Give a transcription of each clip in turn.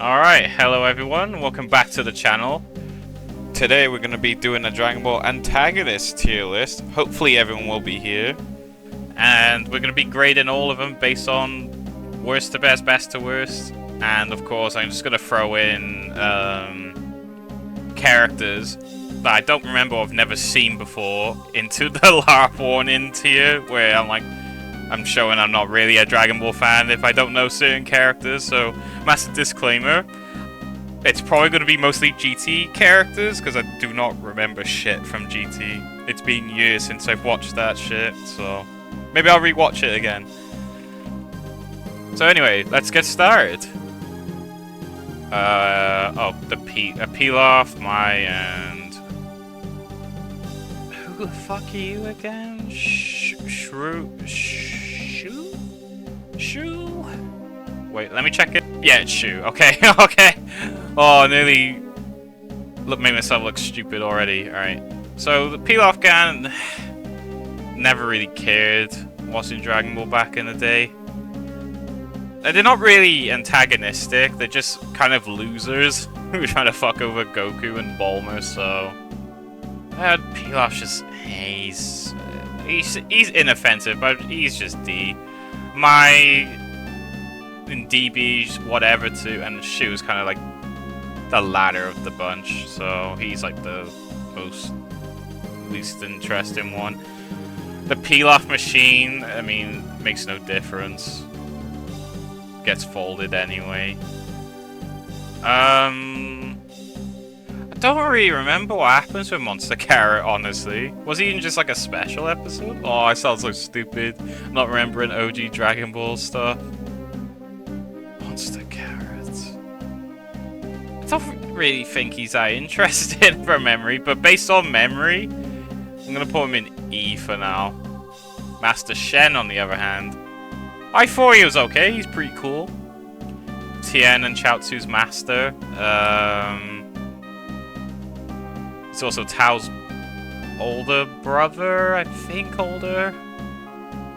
Alright, hello everyone, welcome back to the channel. Today we're going to be doing a Dragon Ball antagonist tier list. Hopefully everyone will be here. And we're going to be grading all of them based on worst to best, best to worst. And of course I'm just going to throw in characters that I don't remember or I've never seen before into the last warning tier, where I'm showing I'm not really a Dragon Ball fan if I don't know certain characters, so massive disclaimer. It's probably going to be mostly GT characters, because I do not remember shit from GT. It's been years since I've watched that shit, so maybe I'll rewatch it again. So anyway, let's get started. A peel off my end. Who the fuck are you again? Shu? Wait, let me check it. Yeah, it's Shu. Okay, okay. Oh, nearly made myself look stupid already. Alright. So, the peel-off gun, never really cared watching Dragon Ball back in the day. They're not really antagonistic, they're just kind of losers who are trying to fuck over Goku and Bulma, so... Peel-off's just... He's inoffensive, but he's just D. In DB's whatever too, and Shu's kind of like the latter of the bunch, so he's like the least interesting one. The peel-off machine, I mean, makes no difference. Gets folded anyway. I don't really remember what happens with Monster Carrot, honestly. Was he even just like a special episode? Oh, I sound so stupid. Not remembering OG Dragon Ball stuff. Monster Carrot. I don't really think he's that interested from memory, but based on memory, I'm gonna put him in E for now. Master Shen, on the other hand. I thought he was okay, he's pretty cool. Tien and Chaozu's master. He's also Tao's older brother, I think older.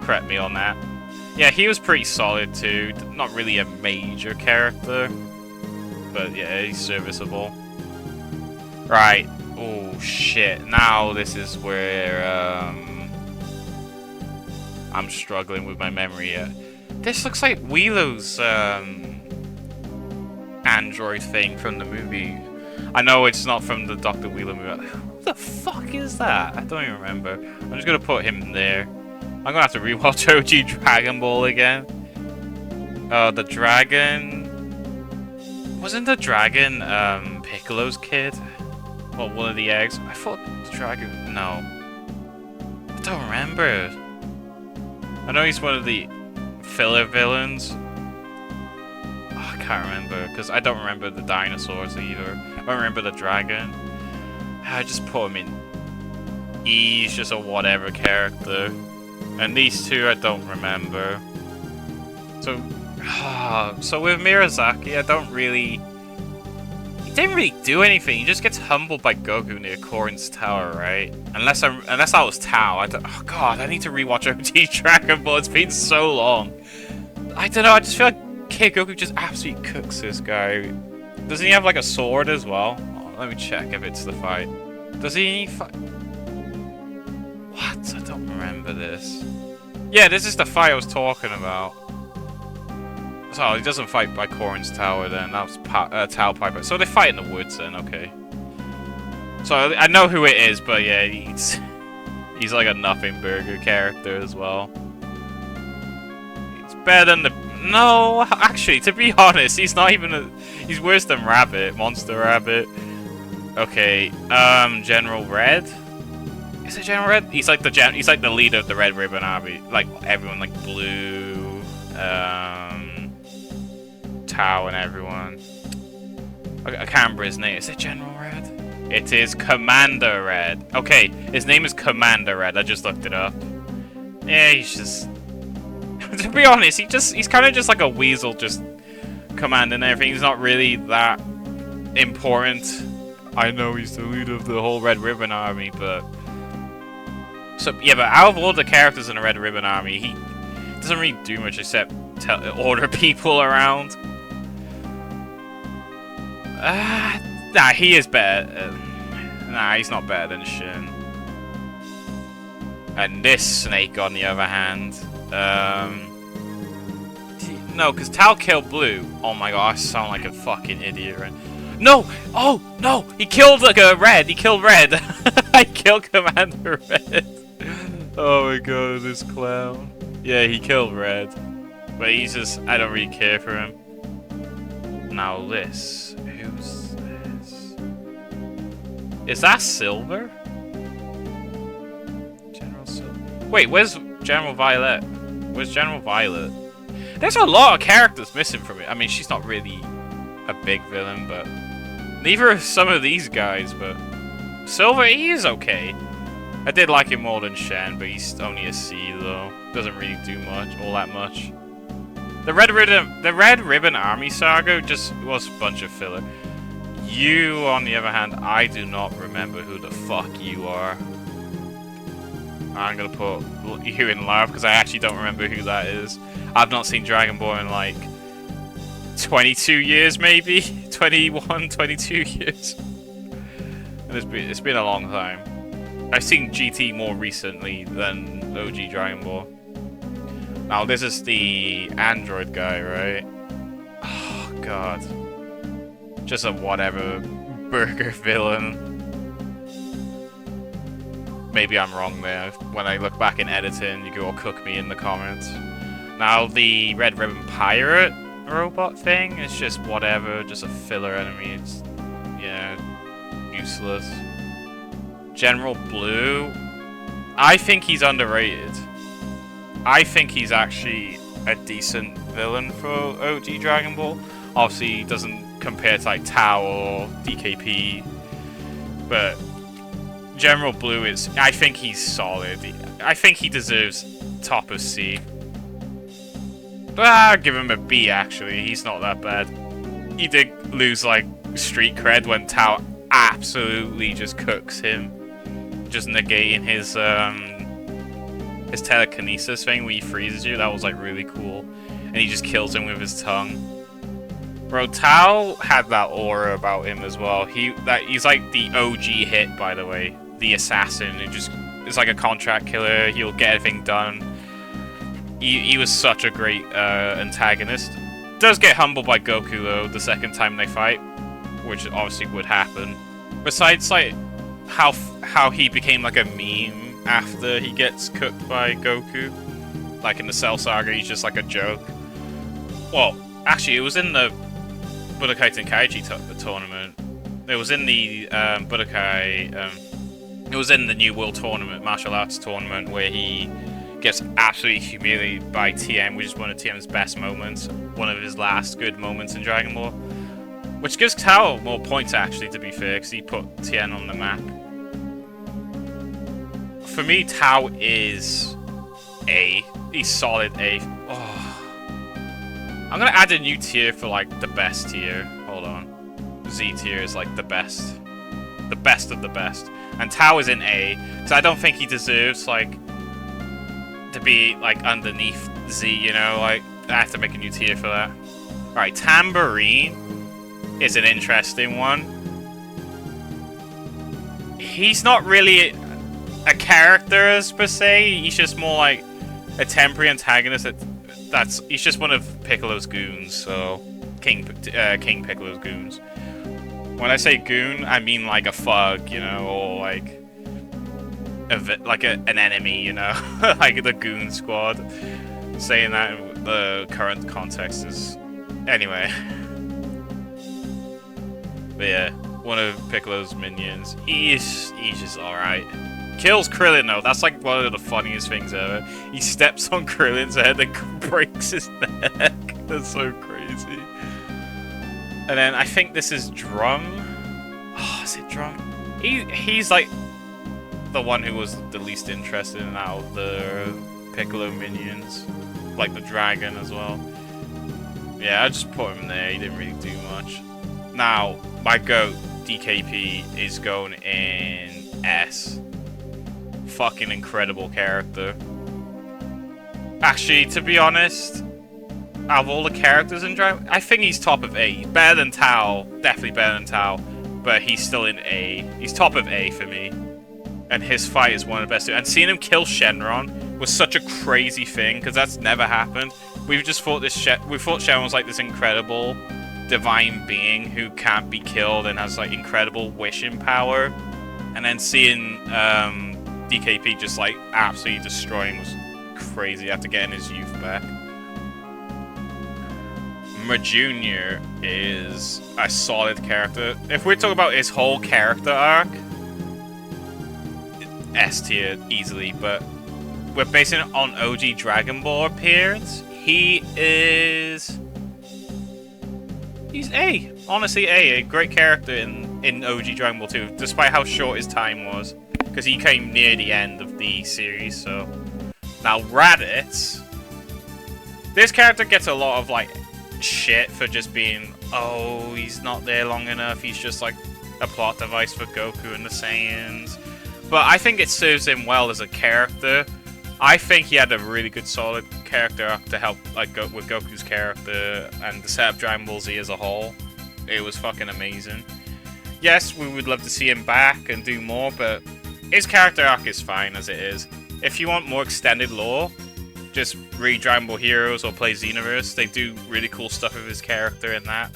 Correct me on that. Yeah, he was pretty solid too. Not really a major character, but yeah, he's serviceable. Right. Oh shit. Now this is where I'm struggling with my memory here. This looks like Wilow's android thing from the movie. I know it's not from the Dr. Wheeler movie. Who the fuck is that? I don't even remember. I'm just gonna put him there. I'm gonna have to rewatch OG Dragon Ball again. The dragon... Wasn't the dragon, Piccolo's kid? Or one of the eggs? I thought the dragon... No. I don't remember. I know he's one of the filler villains. Oh, I can't remember, because I don't remember the dinosaurs either. I don't remember the dragon. I just put him in E. He's just a whatever character. And these two I don't remember. So, so with Miyazaki, I don't really... He didn't really do anything. He just gets humbled by Goku near Korin's tower, right? Unless that was Tao. Oh god, I need to rewatch OG Dragon Ball. It's been so long. I don't know. I just feel like Kid Goku just absolutely cooks this guy. Doesn't he have like a sword as well? Oh, let me check if it's the fight. Does he fight? What? I don't remember this. Yeah, this is the fight I was talking about. So he doesn't fight by Korin's tower then. That was Tao Piper. So they fight in the woods then, okay. So I know who it is, but yeah, he's like a nothing burger character as well. He's better than the... No, actually, to be honest, he's not even a... He's worse than Rabbit, Monster Rabbit. Okay, General Red? Is it General Red? He's like the leader of the Red Ribbon Army. Like everyone, like Blue, Tao and everyone. I can't remember his name. Is it General Red? It is Commander Red. Okay, his name is Commander Red. I just looked it up. Yeah, he's just... to be honest, he's kind of just like a weasel, just commanding everything. He's not really that important. I know he's the leader of the whole Red Ribbon Army, but... So, yeah, but out of all the characters in the Red Ribbon Army, he doesn't really do much except order people around. Nah, he is better. Nah, he's not better than Shin. And this Snake, on the other hand, no, because Tao killed Blue. Oh my god, I sound like a fucking idiot, right? No! Oh, no! He killed like a Red! He killed Red! I killed Commander Red! Oh my god, this clown. Yeah, he killed Red. But he's just, I don't really care for him. Now this. Who's this? Is that Silver? General Silver. Wait, where's General Violet? Where's General Violet? There's a lot of characters missing from it. I mean, she's not really a big villain, but neither are some of these guys, but Silver, he is okay. I did like him more than Shen, but he's only a C though. Doesn't really do all that much. The Red Ribbon Army Saga just was a bunch of filler. You, on the other hand, I do not remember who the fuck you are. I'm gonna put you in love because I actually don't remember who that is. I've not seen Dragon Ball in like 22 years, maybe 21, 22 years. And it's been a long time. I've seen GT more recently than OG Dragon Ball. Now this is the android guy, right? Oh god, just a whatever burger villain. Maybe I'm wrong there. When I look back in editing, you can all cook me in the comments. Now the Red Ribbon Pirate robot thing is just whatever, just a filler enemy. It's, yeah, useless. General Blue, I think he's underrated. I think he's actually a decent villain for OG Dragon Ball. Obviously, he doesn't compare to like Tao or DKP, but General Blue is, I think he's solid. I think he deserves top of C. But I'll give him a B actually, he's not that bad. He did lose like street cred when Tao absolutely just cooks him. Just negating his telekinesis thing where he freezes you. That was like really cool. And he just kills him with his tongue. Bro, Tao had that aura about him as well. He's like the OG hit, by the way. The assassin who just is like a contract killer. He'll get everything done. He was such a great antagonist. Does get humbled by Goku though the second time they fight, which obviously would happen. Besides like how he became like a meme after he gets cooked by Goku, like in the Cell Saga, he's just like a joke. Well, actually, it was in the Budokai Tenkaichi tournament. It was in the it was in the New World Tournament, martial arts tournament, where he gets absolutely humiliated by TM, which is one of TM's best moments, one of his last good moments in Dragon Ball. Which gives Tao more points, actually, to be fair, because he put Tien on the map. For me, Tao is A. He's solid A. Oh. I'm going to add a new tier for, like, the best tier. Hold on. Z tier is, like, the best. The best of the best. And Tao is in A, because I don't think he deserves, like, to be, like, underneath Z, you know? Like, I have to make a new tier for that. Alright, Tambourine is an interesting one. He's not really a character as per se. He's just more like a temporary antagonist. He's just one of Piccolo's goons. So King Piccolo's goons. When I say goon, I mean like a thug, you know, or like an enemy, you know, like the goon squad. Saying that in the current context is anyway. But yeah, one of Piccolo's minions. He's just alright. Kills Krillin though, that's like one of the funniest things ever. He steps on Krillin's head and breaks his neck. That's so crazy. And then I think this is Drum. Oh, is it Drum? He's like the one who was the least interested in out of the Piccolo minions. Like the dragon as well. Yeah, I just put him there, he didn't really do much. Now, my GOAT, DKP, is going in S. Fucking incredible character. Actually, to be honest, out of all the characters in Dragon, I think he's top of A. He's better than Tao, definitely better than Tao, but he's still in A. He's top of A for me. And his fight is one of the best. And seeing him kill Shenron was such a crazy thing, because that's never happened. We've just thought we thought Shenron was like this incredible divine being who can't be killed and has like incredible wishing power. And then seeing DKP just like absolutely destroying was crazy after getting his youth back. Ma Jr. is a solid character. If we're talking about his whole character arc, S tier easily, but we're basing it on OG Dragon Ball appearance. He's A. Honestly, A great character in OG Dragon Ball 2, despite how short his time was, because he came near the end of the series. So now Raditz, this character gets a lot of like shit for just being, oh, he's not there long enough, he's just like a plot device for Goku and the Saiyans. But I think it serves him well as a character. I think he had a really good solid character to help like with Goku's character and the set of Dragon Ball Z as a whole. It was fucking amazing. Yes, we would love to see him back and do more, but his character arc is fine as it is. If you want more extended lore, just read Dragon Ball Heroes or play Xenoverse. They do really cool stuff with his character in that.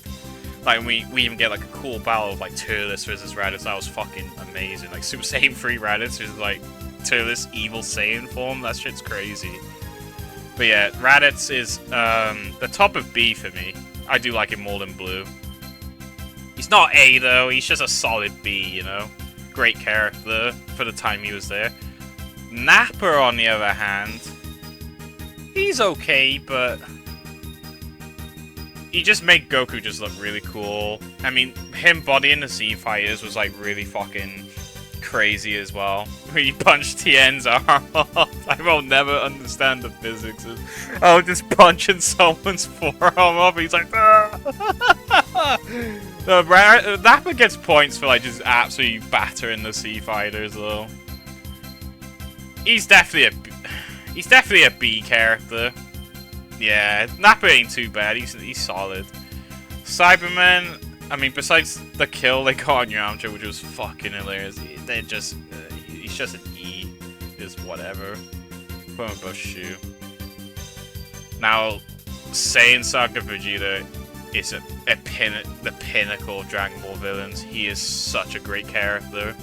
Like, we even get like a cool battle of like Tierlist versus Raditz. That was fucking amazing. Like Super Saiyan 3 Raditz is like Tierlist evil Saiyan form. That shit's crazy. But yeah, Raditz is the top of B for me. I do like him more than Blue. He's not A though. He's just a solid B, you know. Great character for the time he was there. Napper, on the other hand, he's okay, but he just made Goku just look really cool. I mean, him bodying the Z Fighters was like really fucking crazy as well. He punched Tien's arm off. I will never understand the physics of just punching someone's forearm off. He's like, Napper gets points for like just absolutely battering the Z Fighters though. He's definitely a B character. Yeah, Napper ain't too bad. He's solid. Cybermen, I mean, besides the kill they got on Yamcha, which was fucking hilarious, they just he's just an E. Is whatever. Put him above Shu. Now, Saiyan Saga Vegeta is the pinnacle of Dragon Ball villains. He is such a great character.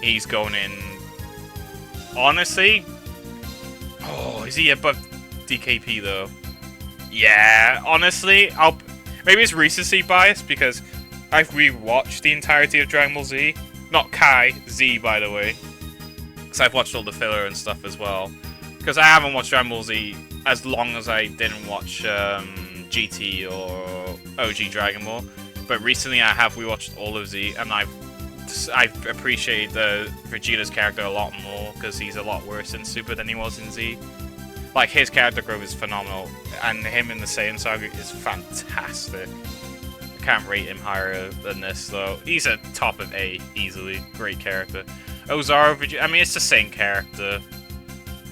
He's going in. Honestly, oh, is he above DKP though? Yeah, honestly, maybe it's recency bias because I've rewatched the entirety of Dragon Ball Z. Not Kai, Z by the way. Because I've watched all the filler and stuff as well. Because I haven't watched Dragon Ball Z as long as I didn't watch GT or OG Dragon Ball. But recently I have rewatched all of Z and I appreciate Vegeta's character a lot more because he's a lot worse in Super than he was in Z. Like, his character growth is phenomenal, and him in the Saiyan Saga is fantastic. I can't rate him higher than this, though. He's a top of A, easily. Great character. Ozaru Vegeta, I mean, it's the same character.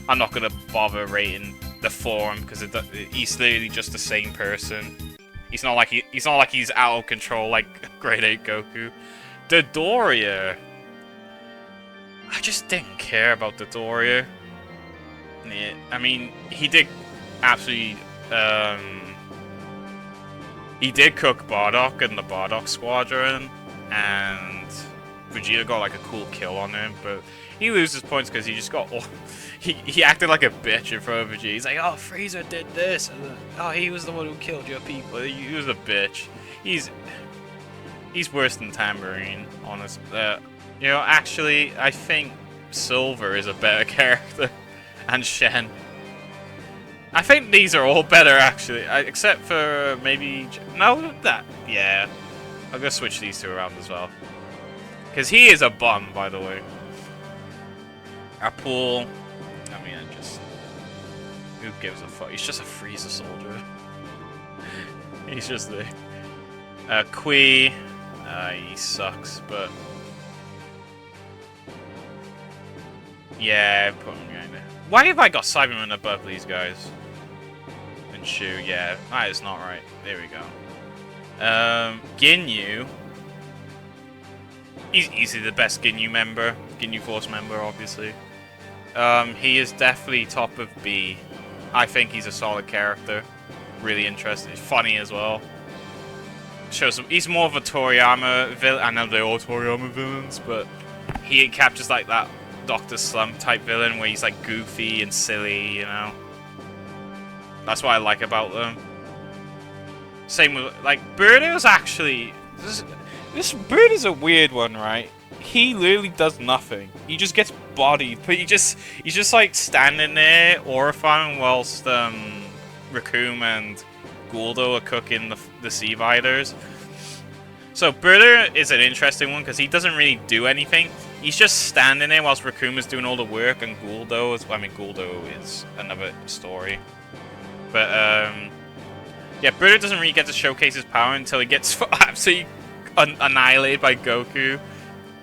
I'm not gonna bother rating the form, because he's literally just the same person. He's not like he's out of control like Grade 8 Goku. Dodoria. I just didn't care about Dodoria. Yeah, I mean, he did absolutely. He did cook Bardock in the Bardock Squadron, and Vegeta got like a cool kill on him, but he loses points because he just got. He acted like a bitch in front of Vegeta. He's like, "Oh, Frieza did this," and "Oh, he was the one who killed your people." He was a bitch. He's worse than Tambourine, honestly. You know, actually, I think Silver is a better character, and Shen. I think these are all better, actually, except for maybe... No, that... Yeah. I'm gonna switch these two around as well. Because he is a bum, by the way. Apul... I mean, who gives a fuck? He's just a Frieza soldier. He's just there. Kui... he sucks, but... Yeah, put him behind there. Why have I got Cyberman above these guys? and Shu. Yeah, that is not right. There we go. Ginyu. He's easily the best Ginyu member. Ginyu Force member, obviously. He is definitely top of B. I think he's a solid character. Really interesting. Funny as well. Shows him, he's more of a Toriyama villain. I know they're all Toriyama villains, but he captures like that Dr. Slump type villain where he's like goofy and silly, you know. That's what I like about them. Same with like Birdo's actually. This Bird is a weird one, right? He literally does nothing. He just gets bodied, but he's just like standing there, horrifying, whilst Raccoon and Guldo are cooking the sea viters. So Birdo is an interesting one because he doesn't really do anything. He's just standing there whilst Raccoon is doing all the work, and Guldo is. I mean, Guldo is another story. But yeah, Birdo doesn't really get to showcase his power until he gets absolutely annihilated by Goku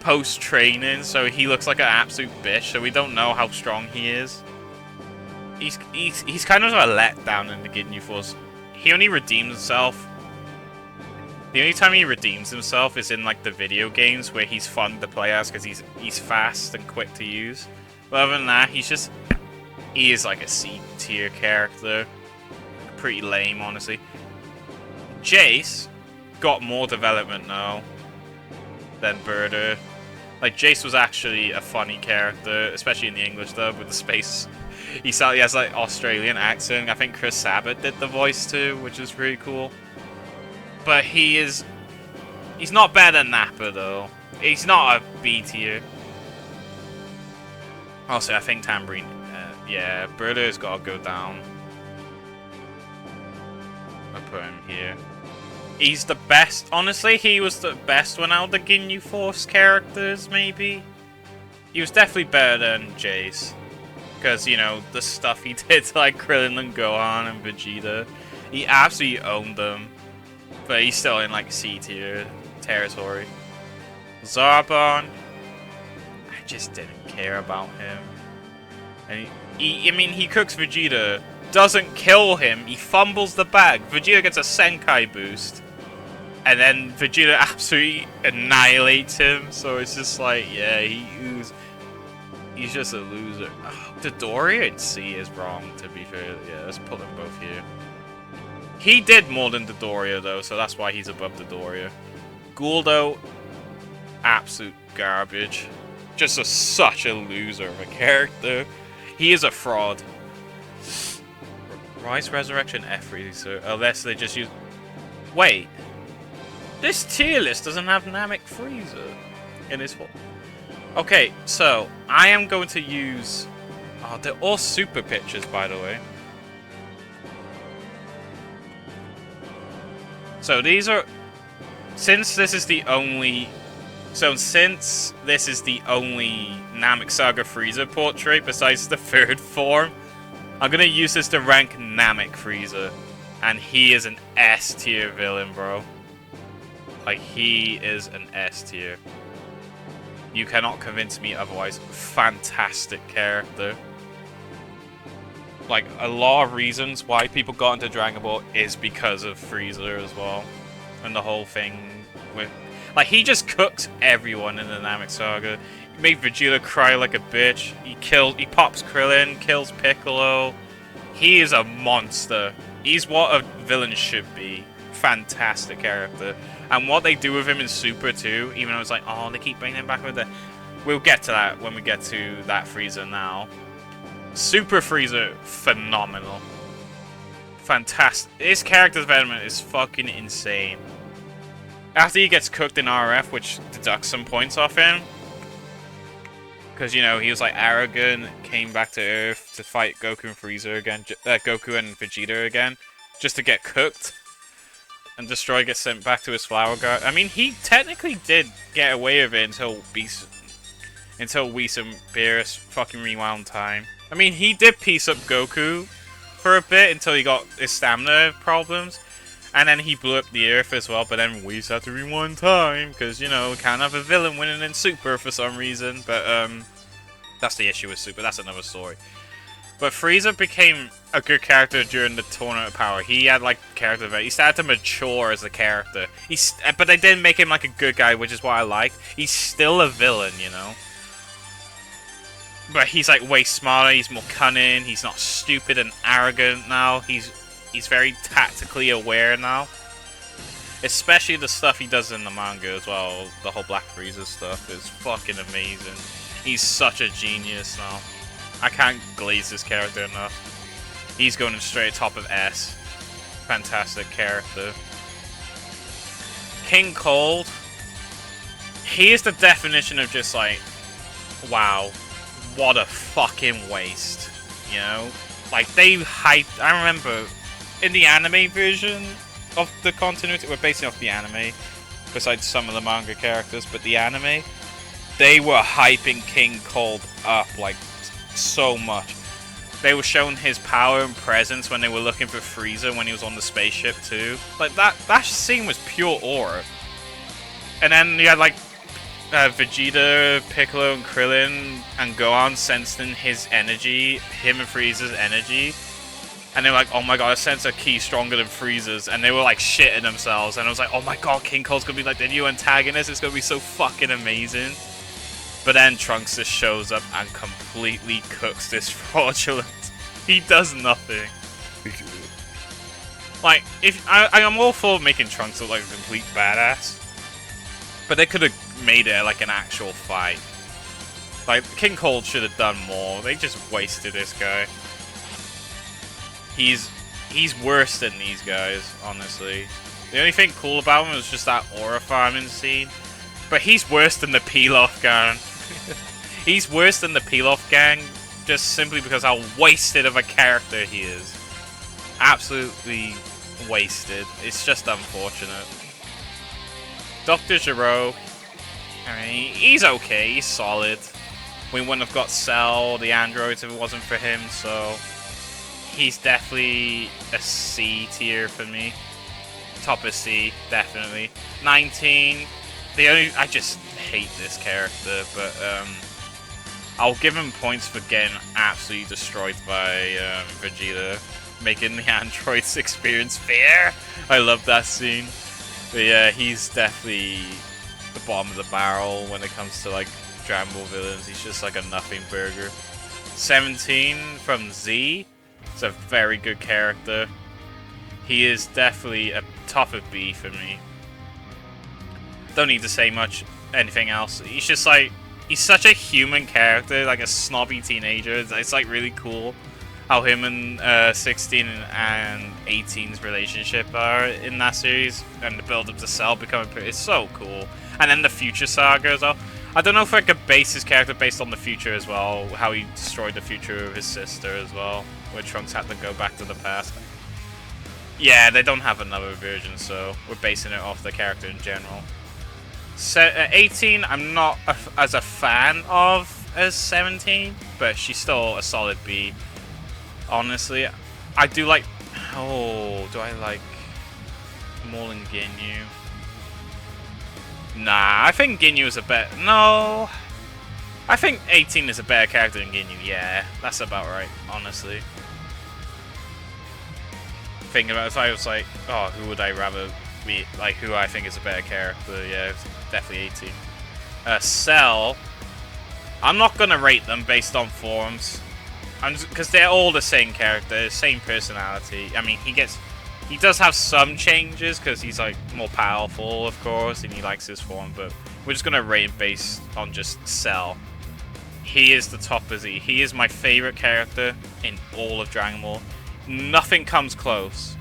post-training, so he looks like an absolute bitch, so we don't know how strong he is. He's kind of a letdown in the Ginyu Force. He only redeems himself. The only time he redeems himself is in like the video games where he's fun to play as because he's fast and quick to use. But other than that, he is like a C tier character. Pretty lame, honestly. Jace got more development now than Birdo. Like, Jace was actually a funny character, especially in the English dub with the space. He has like Australian accent. I think Chris Sabat did the voice too, which is pretty cool. But he's not better than Nappa though. He's not a B tier. Also, I think Tambourine. Yeah, Birdo's got to go down. I'll put him here. He's the best. Honestly, he was the best one out of the Ginyu Force characters, maybe. He was definitely better than Jace. Because, you know, the stuff he did to, like, Krillin and Gohan and Vegeta. He absolutely owned them. But he's still in, like, C-tier territory. Zarbon. I just didn't care about him. And I mean, he cooks Vegeta. Doesn't kill him. He fumbles the bag. Vegeta gets a Senkai boost. And then Vegeta absolutely annihilates him. So it's just like, yeah, he's just a loser. Oh, Dodoria in C is wrong, to be fair. Yeah, let's put them both here. He did more than Dodoria, though, so that's why he's above Dodoria. Guldo, absolute garbage. Just such a loser of a character. He is a fraud. Rise, Resurrection, F Frieza. Unless they just use... Wait. This tier list doesn't have Namek Frieza in his form. Okay, so I am going to use... Oh, they're all super pictures, by the way. So these are... Since this is the only Namek Saga Frieza portrait besides the third form, I'm gonna use this to rank Namek Frieza. And he is an S tier villain, bro. Like, he is an S tier. You cannot convince me otherwise. Fantastic character. Like, a lot of reasons why people got into Dragon Ball is because of Frieza as well. And the whole thing with... Like, he just cooked everyone in the Namek Saga. He made Vegeta cry like a bitch. He pops Krillin, kills Piccolo. He is a monster. He's what a villain should be. Fantastic character. And what they do with him in Super too, even though it's like, oh, they keep bringing him back with it. We'll get to that when we get to that Frieza now. Super Frieza, phenomenal. Fantastic. His character development is fucking insane. After he gets cooked in RF, which deducts some points off him. Because, you know, he was like arrogant, came back to Earth to fight Goku and Frieza again. Goku and Vegeta again. Just to get cooked. And Destroy gets sent back to his flower guard. I mean, he technically did get away with it until Whis and Beerus fucking rewound time. I mean, he did piece up Goku for a bit until he got his stamina problems. And then he blew up the Earth as well, but then Whis had to rewind time. Because, you know, can't have a villain winning in Super for some reason. But, that's the issue with Super. That's another story. But Frieza became a good character during the Tournament of Power. He had like character development. He started to mature as a character. But they didn't make him like a good guy, which is what I liked. He's still a villain, you know. But he's like way smarter. He's more cunning. He's not stupid and arrogant now. He's very tactically aware now. Especially the stuff he does in the manga as well. The whole Black Frieza stuff is fucking amazing. He's such a genius now. I can't glaze this character enough. He's going straight top of S. Fantastic character. King Cold. He is the definition of just like, wow, what a fucking waste. You know? Like, they hyped... I remember in the anime version of the continuity, we're basing off the anime, besides some of the manga characters, but the anime, they were hyping King Cold up, like, so much. They were showing his power and presence when they were looking for Frieza when he was on the spaceship too. Like that scene was pure aura. And then you had like Vegeta, Piccolo, and Krillin and Gohan sensing his energy, him and Frieza's energy. And they were like, oh my god, I sense a ki stronger than Frieza's. And they were like shitting themselves. And I was like, oh my god, King Cold's gonna be like the new antagonist. It's gonna be so fucking amazing. But then Trunks just shows up and completely cooks this fraudulent. He does nothing. Like, if I'm all for making Trunks look like a complete badass, but they could have made it like an actual fight. Like, King Cold should have done more. They just wasted this guy. He's worse than these guys, honestly. The only thing cool about him was just that aura farming scene. But he's worse than the Peel-Off gang. He's worse than the Peel-Off gang just simply because how wasted of a character he is. Absolutely wasted. It's just unfortunate. Dr. Gero, I mean, he's okay, he's solid. We wouldn't have got Cell, the androids, if it wasn't for him, so he's definitely a C tier for me. Top of C, definitely. 19. I just hate this character, but I'll give him points for getting absolutely destroyed by Vegeta, making the androids experience fear. I love that scene. But yeah, he's definitely the bottom of the barrel when it comes to like Dragon Ball villains. He's just like a nothing burger. 17 from Z. It's a very good character. He is definitely a top of B for me. Don't need to say anything else. He's just like, he's such a human character, like a snobby teenager. It's like really cool how him and 16 and 18's relationship are in that series, and the build up to Cell becoming it's so cool. And then the future saga as well. I don't know if I could base his character based on the future as well, how he destroyed the future of his sister as well, where Trunks had to go back to the past. Yeah, they don't have another version, so we're basing it off the character in general. 18, I'm not as a fan of as 17, but she's still a solid B. Honestly, I do like... Oh, do I like more than Ginyu? Nah, I think Ginyu is a better... No! I think 18 is a better character than Ginyu, yeah. That's about right, honestly. Thinking about it, if I was like, oh, who would I rather be... Like, who I think is a better character, yeah, it's definitely 18. Cell, I'm not gonna rate them based on forms. Because they're all the same character, same personality. I mean, he does have some changes because he's like more powerful, of course, and he likes his form. But we're just gonna rate him based on just Cell. He is the top of Z. He is my favorite character in all of Dragon Ball. Nothing comes close.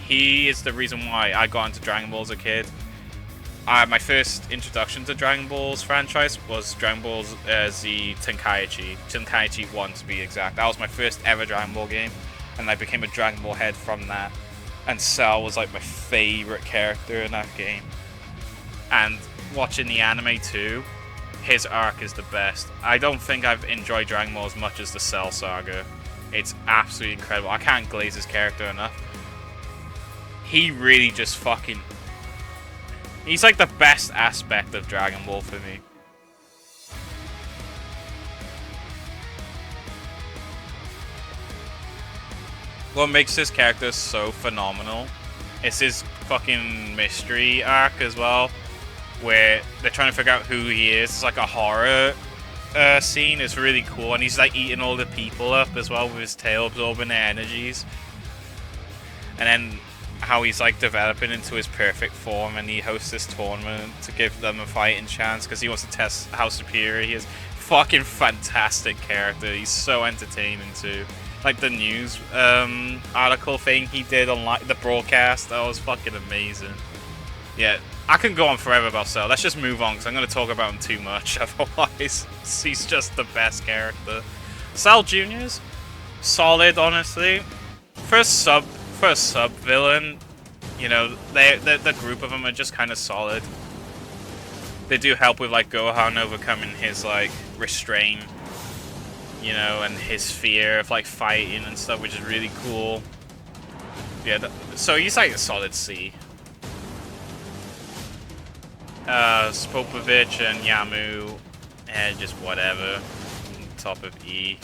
He is the reason why I got into Dragon Ball as a kid. My first introduction to Dragon Ball's franchise was Dragon Ball Z Tenkaichi. Tenkaichi 1 to be exact. That was my first ever Dragon Ball game, and I became a Dragon Ball head from that. And Cell was like my favorite character in that game. And watching the anime too, his arc is the best. I don't think I've enjoyed Dragon Ball as much as the Cell saga. It's absolutely incredible. I can't glaze his character enough. He really just fucking... He's like the best aspect of Dragon Ball for me. What makes this character so phenomenal is his fucking mystery arc as well, where they're trying to figure out who he is. It's like a horror scene. It's really cool, and he's like eating all the people up as well with his tail, absorbing their energies. And then how he's like developing into his perfect form, and he hosts this tournament to give them a fighting chance because he wants to test how superior he is. Fucking fantastic character. He's so entertaining too. Like the news article thing he did on like the broadcast, that was fucking amazing. Yeah, I can go on forever about Cell. Let's just move on because I'm going to talk about him too much. Otherwise, he's just the best character. Cell Juniors, solid, honestly. First sub villain. You know, the group of them are just kind of solid. They do help with like Gohan overcoming his like restraint, you know, and his fear of like fighting and stuff, which is really cool. Yeah, so he's like a solid C. Spopovich and Yamu, just whatever. Top of E.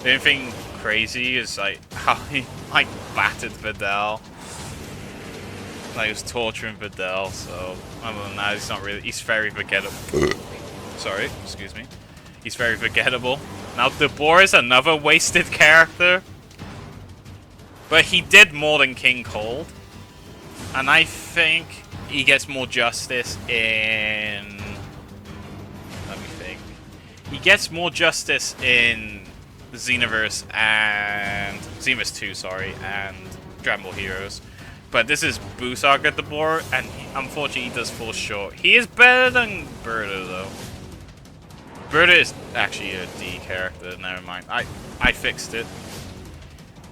The only thing crazy is like how he like battered Videl. Like he was torturing Videl, so other than that, he's very forgettable. Sorry, excuse me. He's very forgettable. Now Debor is another wasted character, but he did more than King Cold, and I think he gets more justice in... Let me think. He gets more justice in Xenoverse and... Xenoverse 2, sorry, and Dragon Ball Heroes. But this is Buu Saga Debor, and unfortunately he does fall short. He is better than Berta, though. Berta is actually a D character, never mind. I fixed it.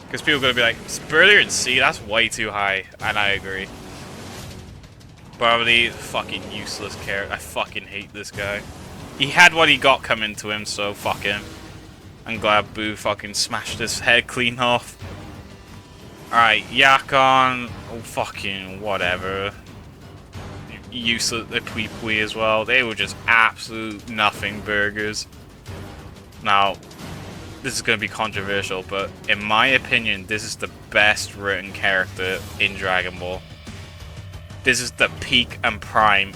Because people are going to be like, Berta in C, that's way too high, and I agree. Probably fucking useless character. I fucking hate this guy. He had what he got coming to him, so fuck him. I'm glad Buu fucking smashed his head clean off. Alright, Yakon, oh, fucking whatever. Useless, the Pui as well. They were just absolute nothing burgers. Now, this is going to be controversial, but in my opinion, this is the best written character in Dragon Ball. This is the peak and prime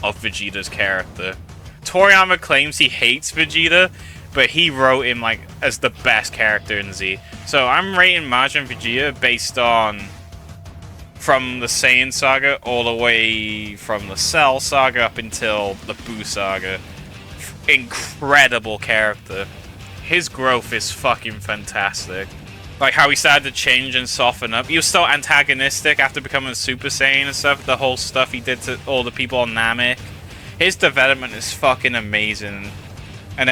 of Vegeta's character. Toriyama claims he hates Vegeta, but he wrote him like as the best character in Z. So I'm rating Majin Vegeta based on from the Saiyan saga all the way from the Cell saga up until the Buu saga. Incredible character. His growth is fucking fantastic. Like how he started to change and soften up. He was still antagonistic after becoming Super Saiyan and stuff. The whole stuff he did to all the people on Namek. His development is fucking amazing. And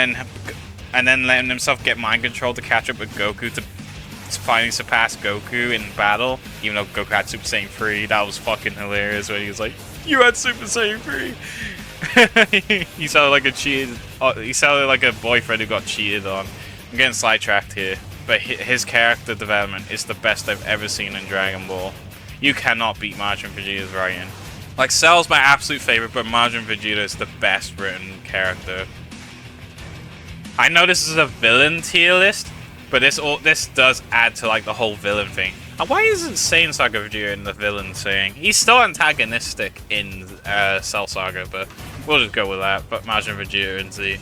then letting himself get mind control to catch up with Goku to finally surpass Goku in battle. Even though Goku had Super Saiyan 3, that was fucking hilarious when he was like, "You had Super Saiyan 3." He sounded like a cheated. He sounded like a boyfriend who got cheated on. I'm getting sidetracked here, but his character development is the best I've ever seen in Dragon Ball. You cannot beat Majin Vegeta's writing. Like Cell's my absolute favorite, but Majin Vegeta is the best written character. I know this is a villain tier list, but this does add to like the whole villain thing. And why isn't Saiyan Saga Vegeta in the villain thing? He's still antagonistic in Cell Saga, but we'll just go with that. But Majin Vegeta in Z.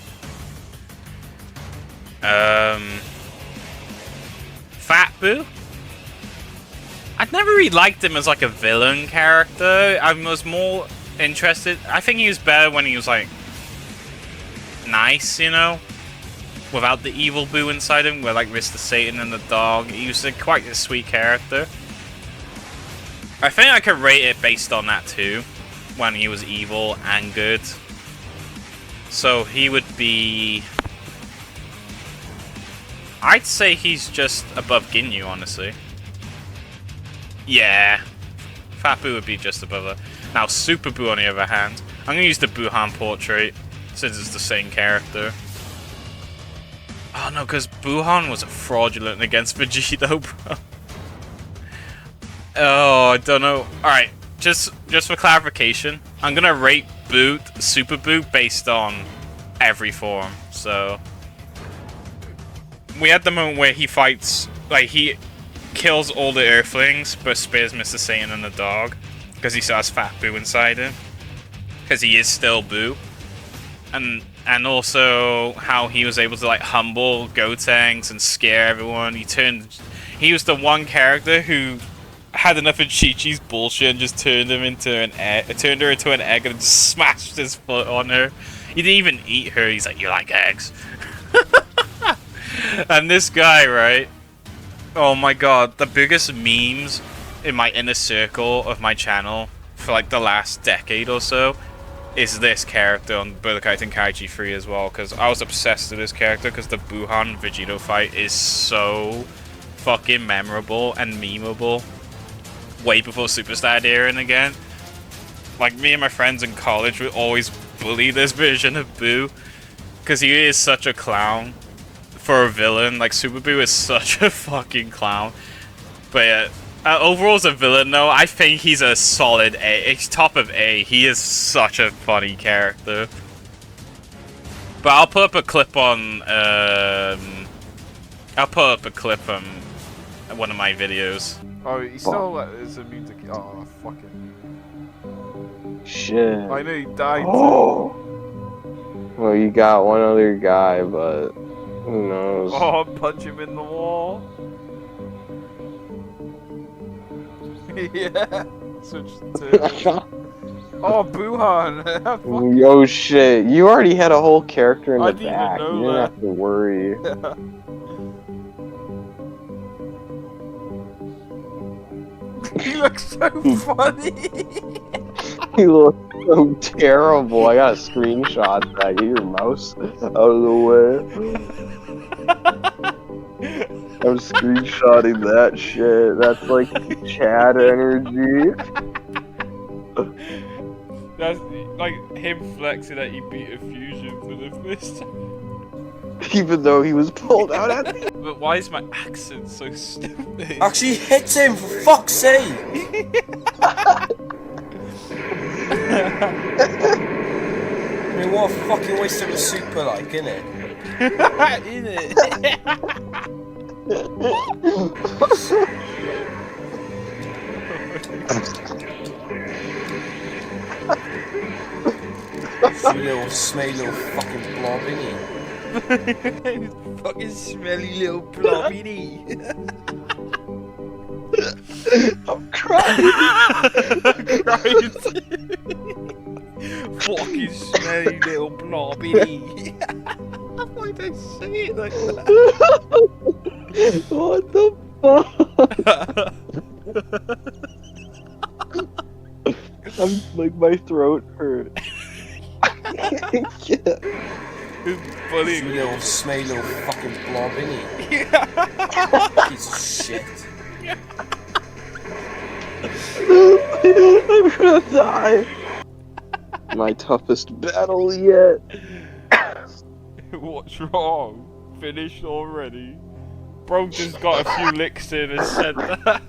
Fat Buu? I'd never really liked him as like a villain character. I was more interested. I think he was better when he was like nice, you know? Without the evil Buu inside him, where like Mr. Satan and the dog. He was quite a sweet character. I think I could rate it based on that too, when he was evil and good. So he would be... I'd say he's just above Ginyu, honestly. Yeah. Fat Buu would be just above that. Now Super Buu on the other hand, I'm going to use the Buuhan portrait, since it's the same character. Oh no, because Buuhan was fraudulent against Vegito, bro. Oh, I don't know. Alright, just for clarification, I'm gonna rate Super Buu based on every form. So we had the moment where he fights, like he kills all the Earthlings, but spares Mr. Satan and the dog, because he still has Fat Boo inside him, because he is still Boo. And also how he was able to like humble Gotenks and scare everyone. He was the one character who had enough of Chi-Chi's bullshit and just turned her into an egg and just smashed his foot on her. He didn't even eat her. He's like, "You like eggs?" And this guy, right? Oh my god, the biggest memes in my inner circle of my channel for like the last decade or so is this character on Budokai Tenkaichi 3 as well, because I was obsessed with this character because the Buuhan Vegito fight is so fucking memorable and memeable way before Super Saiyan again. Like, me and my friends in college would always bully this version of Boo because he is such a clown for a villain. Like, Super Boo is such a fucking clown. But yeah, overall as a villain though, I think he's a solid A. He's top of A. He is such a funny character. But I'll put up a clip on one of my videos. Oh, he still is immune to. Oh, fucking. Shit. I know he died. Oh. Well, you got one other guy, but who knows? Oh, punch him in the wall. Yeah. Switch to. Oh, Buuhan. Oh shit! You already had a whole character in the didn't back. even know You didn't that. have to worry. He looks so funny. You look so terrible. I got a screenshot that. Get your mouse out of the way. I'm screenshotting that shit. That's like Chad energy. That's like him flexing that he beat a fusion for the first time. Even though he was pulled out at the But why is my accent so stupid? Actually hit him, for fuck's sake! I mean, what a fucking waste of a super, like, innit? Innit? You little smelly little fucking blob, innit? Fucking smelly little blobby. I'm crying. I'm crying too. Fucking smelly little blobby. Why did I say it like that? What the fuck? I'm like, my throat hurt. Yeah. Who's You bullying me? little smelly little fucking blob, innit? Piece of shit. I'm gonna die. My toughest battle yet. What's wrong? Finished already? Bro just got a few licks in and said that.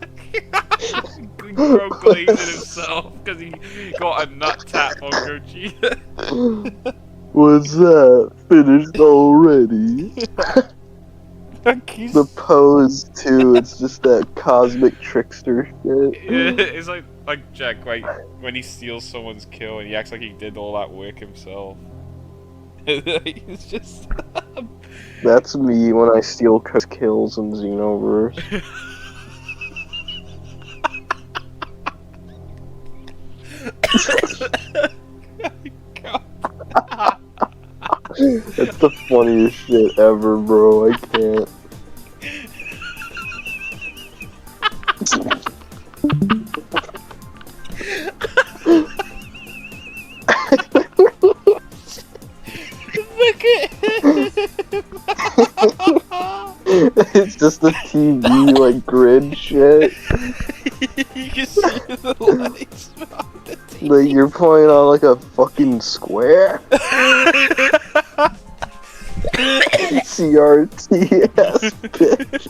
Bro glazing himself because he got a nut tap on Gogeta. What's that? Finished already? The pose too, it's just that cosmic trickster shit. Yeah, it's like Jack, like when he steals someone's kill and he acts like he did all that work himself. It's just That's me when I steal kills in Xenoverse. That's the funniest shit ever, bro. I can't. look at him. It's just the TV like grid shit. You can see the lights behind the TV. Like you're playing on like a fucking square. CRTS, bitch.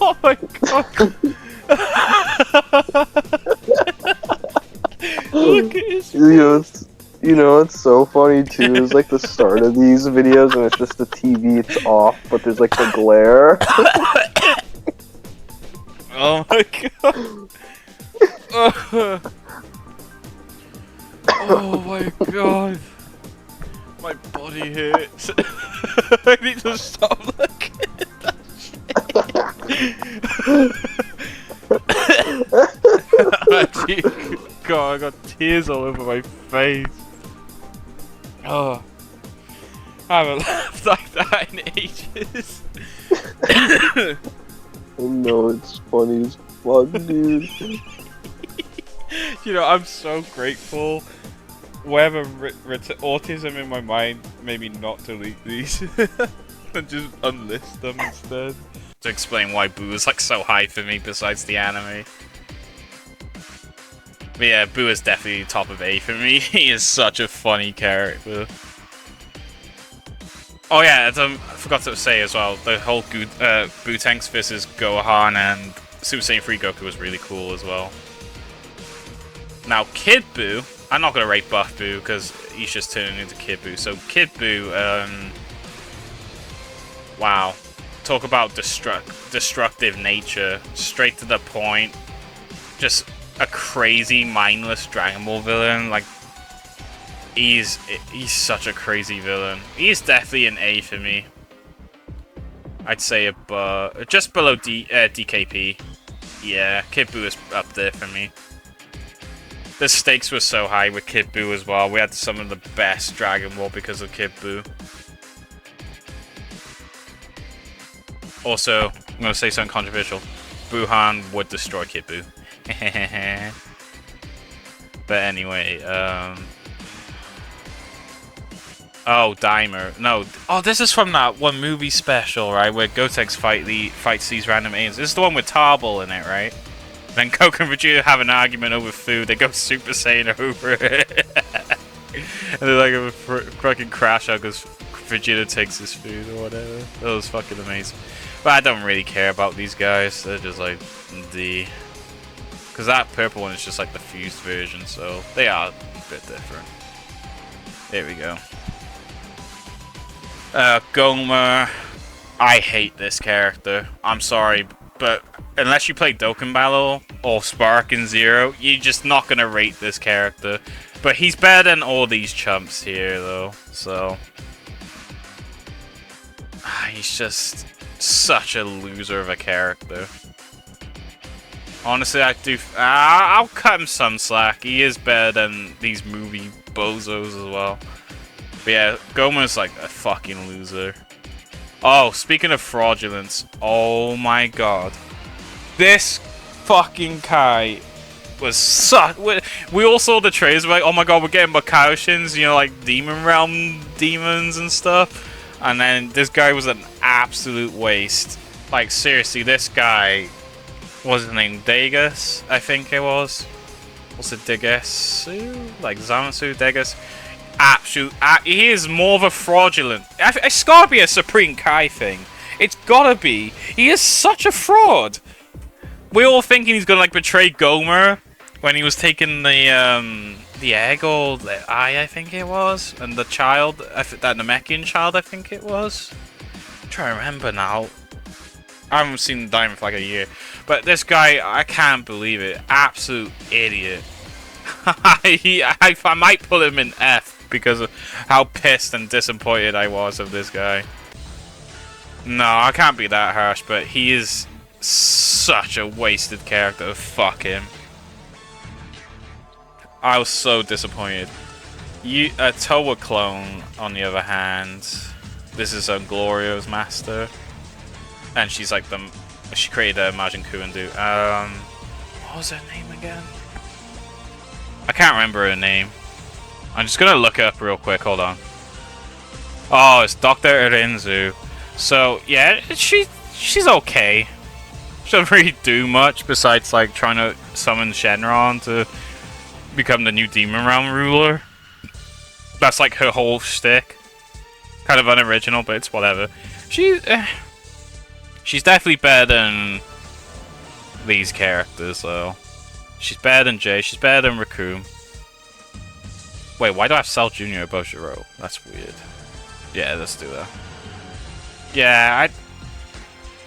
Oh my god. Look at his his You know, it's so funny too. It's like the start of these videos, and it's just the TV. It's off, but there's like the glare. Oh my god. Oh my god. My body hurts. I need to stop looking at that shit. God, I got tears all over my face. Oh. I haven't laughed like that in ages. I know, it's funny as fuck, dude. You know, I'm so grateful. Whatever autism in my mind made me not delete these and just unlist them instead. To explain why Boo is like so high for me besides the anime. But yeah, Boo is definitely top of A for me. He is such a funny character. Oh yeah, I forgot to say as well, the whole Boo-Tanks versus Gohan and Super Saiyan 3 Goku was really cool as well. Now Kid Boo, I'm not gonna rate Buff Boo because he's just turning into Kid Boo. So Kid Boo, wow, talk about destructive nature, straight to the point, just a crazy, mindless Dragon Ball villain. Like he's such a crazy villain. He's definitely an A for me. I'd say just below DKP. Yeah, Kid Boo is up there for me. The stakes were so high with Kid Boo as well. We had some of the best Dragon Ball because of Kid Boo. Also, I'm going to say something controversial. Buuhan would destroy Kid Boo. But anyway, oh, Daima. No. Oh, this is from that one movie special, right? Where Gotenks fights these random aliens. This is the one with Tarbell in it, right? Then Goku and Vegeta have an argument over food. They go Super Saiyan over it. And they're like a fucking crash out because Vegeta takes his food or whatever. That was fucking amazing. But I don't really care about these guys. They're just like the... Because that purple one is just like the fused version, so they are a bit different. There we go. Gomer. I hate this character. I'm sorry, but unless you play Dokkan Battle or Spark and Zero, you're just not gonna rate this character. But he's better than all these chumps here, though. So he's just such a loser of a character. Honestly, I'll cut him some slack. He is better than these movie bozos as well. But yeah, Gomer's like a fucking loser. Oh, speaking of fraudulence, oh my god. This fucking Kai was such... We all saw the trailers, like, oh my god, we're getting Bakaushins, you know, like Demon Realm demons and stuff. And then this guy was an absolute waste. Like, seriously, this guy... What's his name? Degas, I think it was. What's it, Degasu? Like Zamasu, Degas. Absolute. He is more of a fraudulent. It's gotta be a Supreme Kai thing. It's gotta be. He is such a fraud. We're all thinking he's gonna like betray Gomer when he was taking the egg or the eye, I think it was, and the child, that Namekian child, I think it was. I'm trying to remember now. I haven't seen Daima for like a year. But this guy, I can't believe it. Absolute idiot. I might put him in F because of how pissed and disappointed I was of this guy. No, I can't be that harsh, but he is such a wasted character. Fuck him. I was so disappointed. A Towa clone, on the other hand, this is Glorio's master. And she's like she created a Majin Kuendu. What was her name again? I can't remember her name. I'm just gonna look it up real quick, hold on. Oh, it's Dr. Erenzu. So, yeah, she's okay. She doesn't really do much besides like trying to summon Shenron to become the new Demon Realm ruler. That's like her whole shtick. Kind of unoriginal, but it's whatever. She's definitely better than these characters, though. She's better than Jay. She's better than Raccoon. Wait, why do I have Cell Jr. above Giro? That's weird. Yeah, let's do that. Yeah,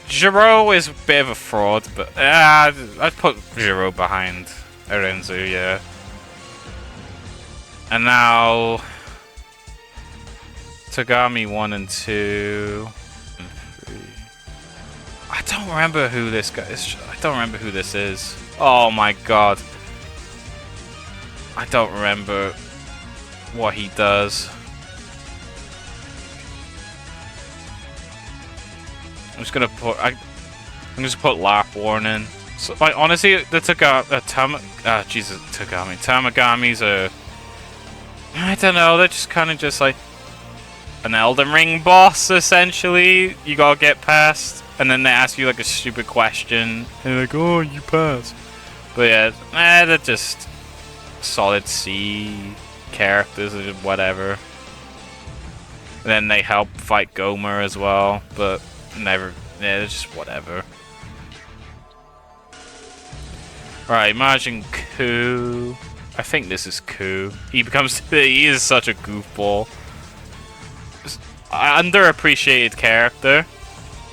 Giro is a bit of a fraud, but I'd put Giro behind Arenzu, yeah. And now Tagami 1 and 2 and 3. I don't remember who this guy is. I don't remember who this is. Oh my god. I don't remember what he does. I'm just gonna put lap warning. So, like, honestly, the Tamagami's are, I don't know, they're just kind of just like an Elden Ring boss, essentially. You gotta get past, and then they ask you like a stupid question, and you're like, oh, you passed. But yeah, they're just solid C characters or whatever. And then they help fight Gomer as well, but never, yeah, they're just whatever. Alright, Majin Ku. I think this is Ku. He is such a goofball. Underappreciated character.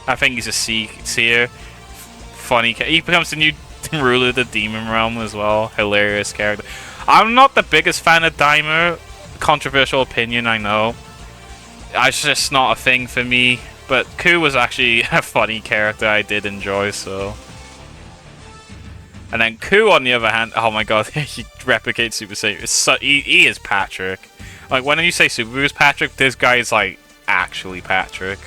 I think he's a C-tier. Funny. He becomes the new ruler of the Demon Realm as well. Hilarious character. I'm not the biggest fan of Daima. Controversial opinion, I know. It's just not a thing for me. But Ku was actually a funny character I did enjoy, so. And then Ku, on the other hand, oh my god, he replicates Super Saiyan. He is Patrick. Like, when you say Super Boo's Patrick, this guy is like actually Patrick.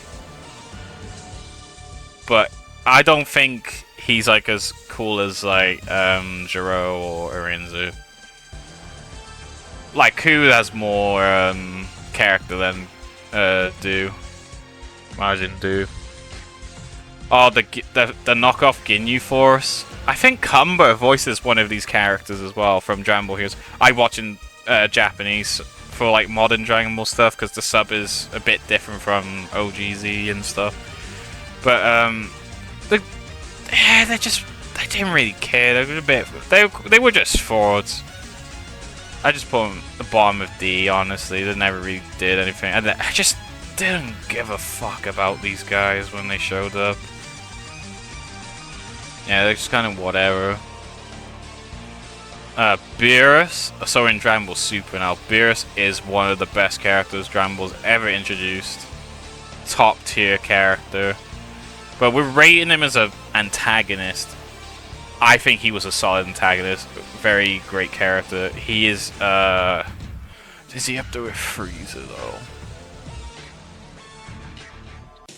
But I don't think he's like as cool as like Giro or Arenzu. Like, Ku has more character than Majin Do. Oh, the knockoff Ginyu Force. I think Kumba voices one of these characters as well from Dragon Ball Heroes. I watch in Japanese for like modern Dragon Ball stuff because the sub is a bit different from OGZ and stuff. But they didn't really care. They were just frauds. I just put them at the bottom of D. Honestly, they never really did anything, and I just didn't give a fuck about these guys when they showed up. Yeah, they're just kind of whatever. Beerus, so in Dragon Ball Super now, Beerus is one of the best characters Dragon Ball's ever introduced. Top tier character. But we're rating him as an antagonist. I think he was a solid antagonist. Very great character. He is he up there with Frieza though?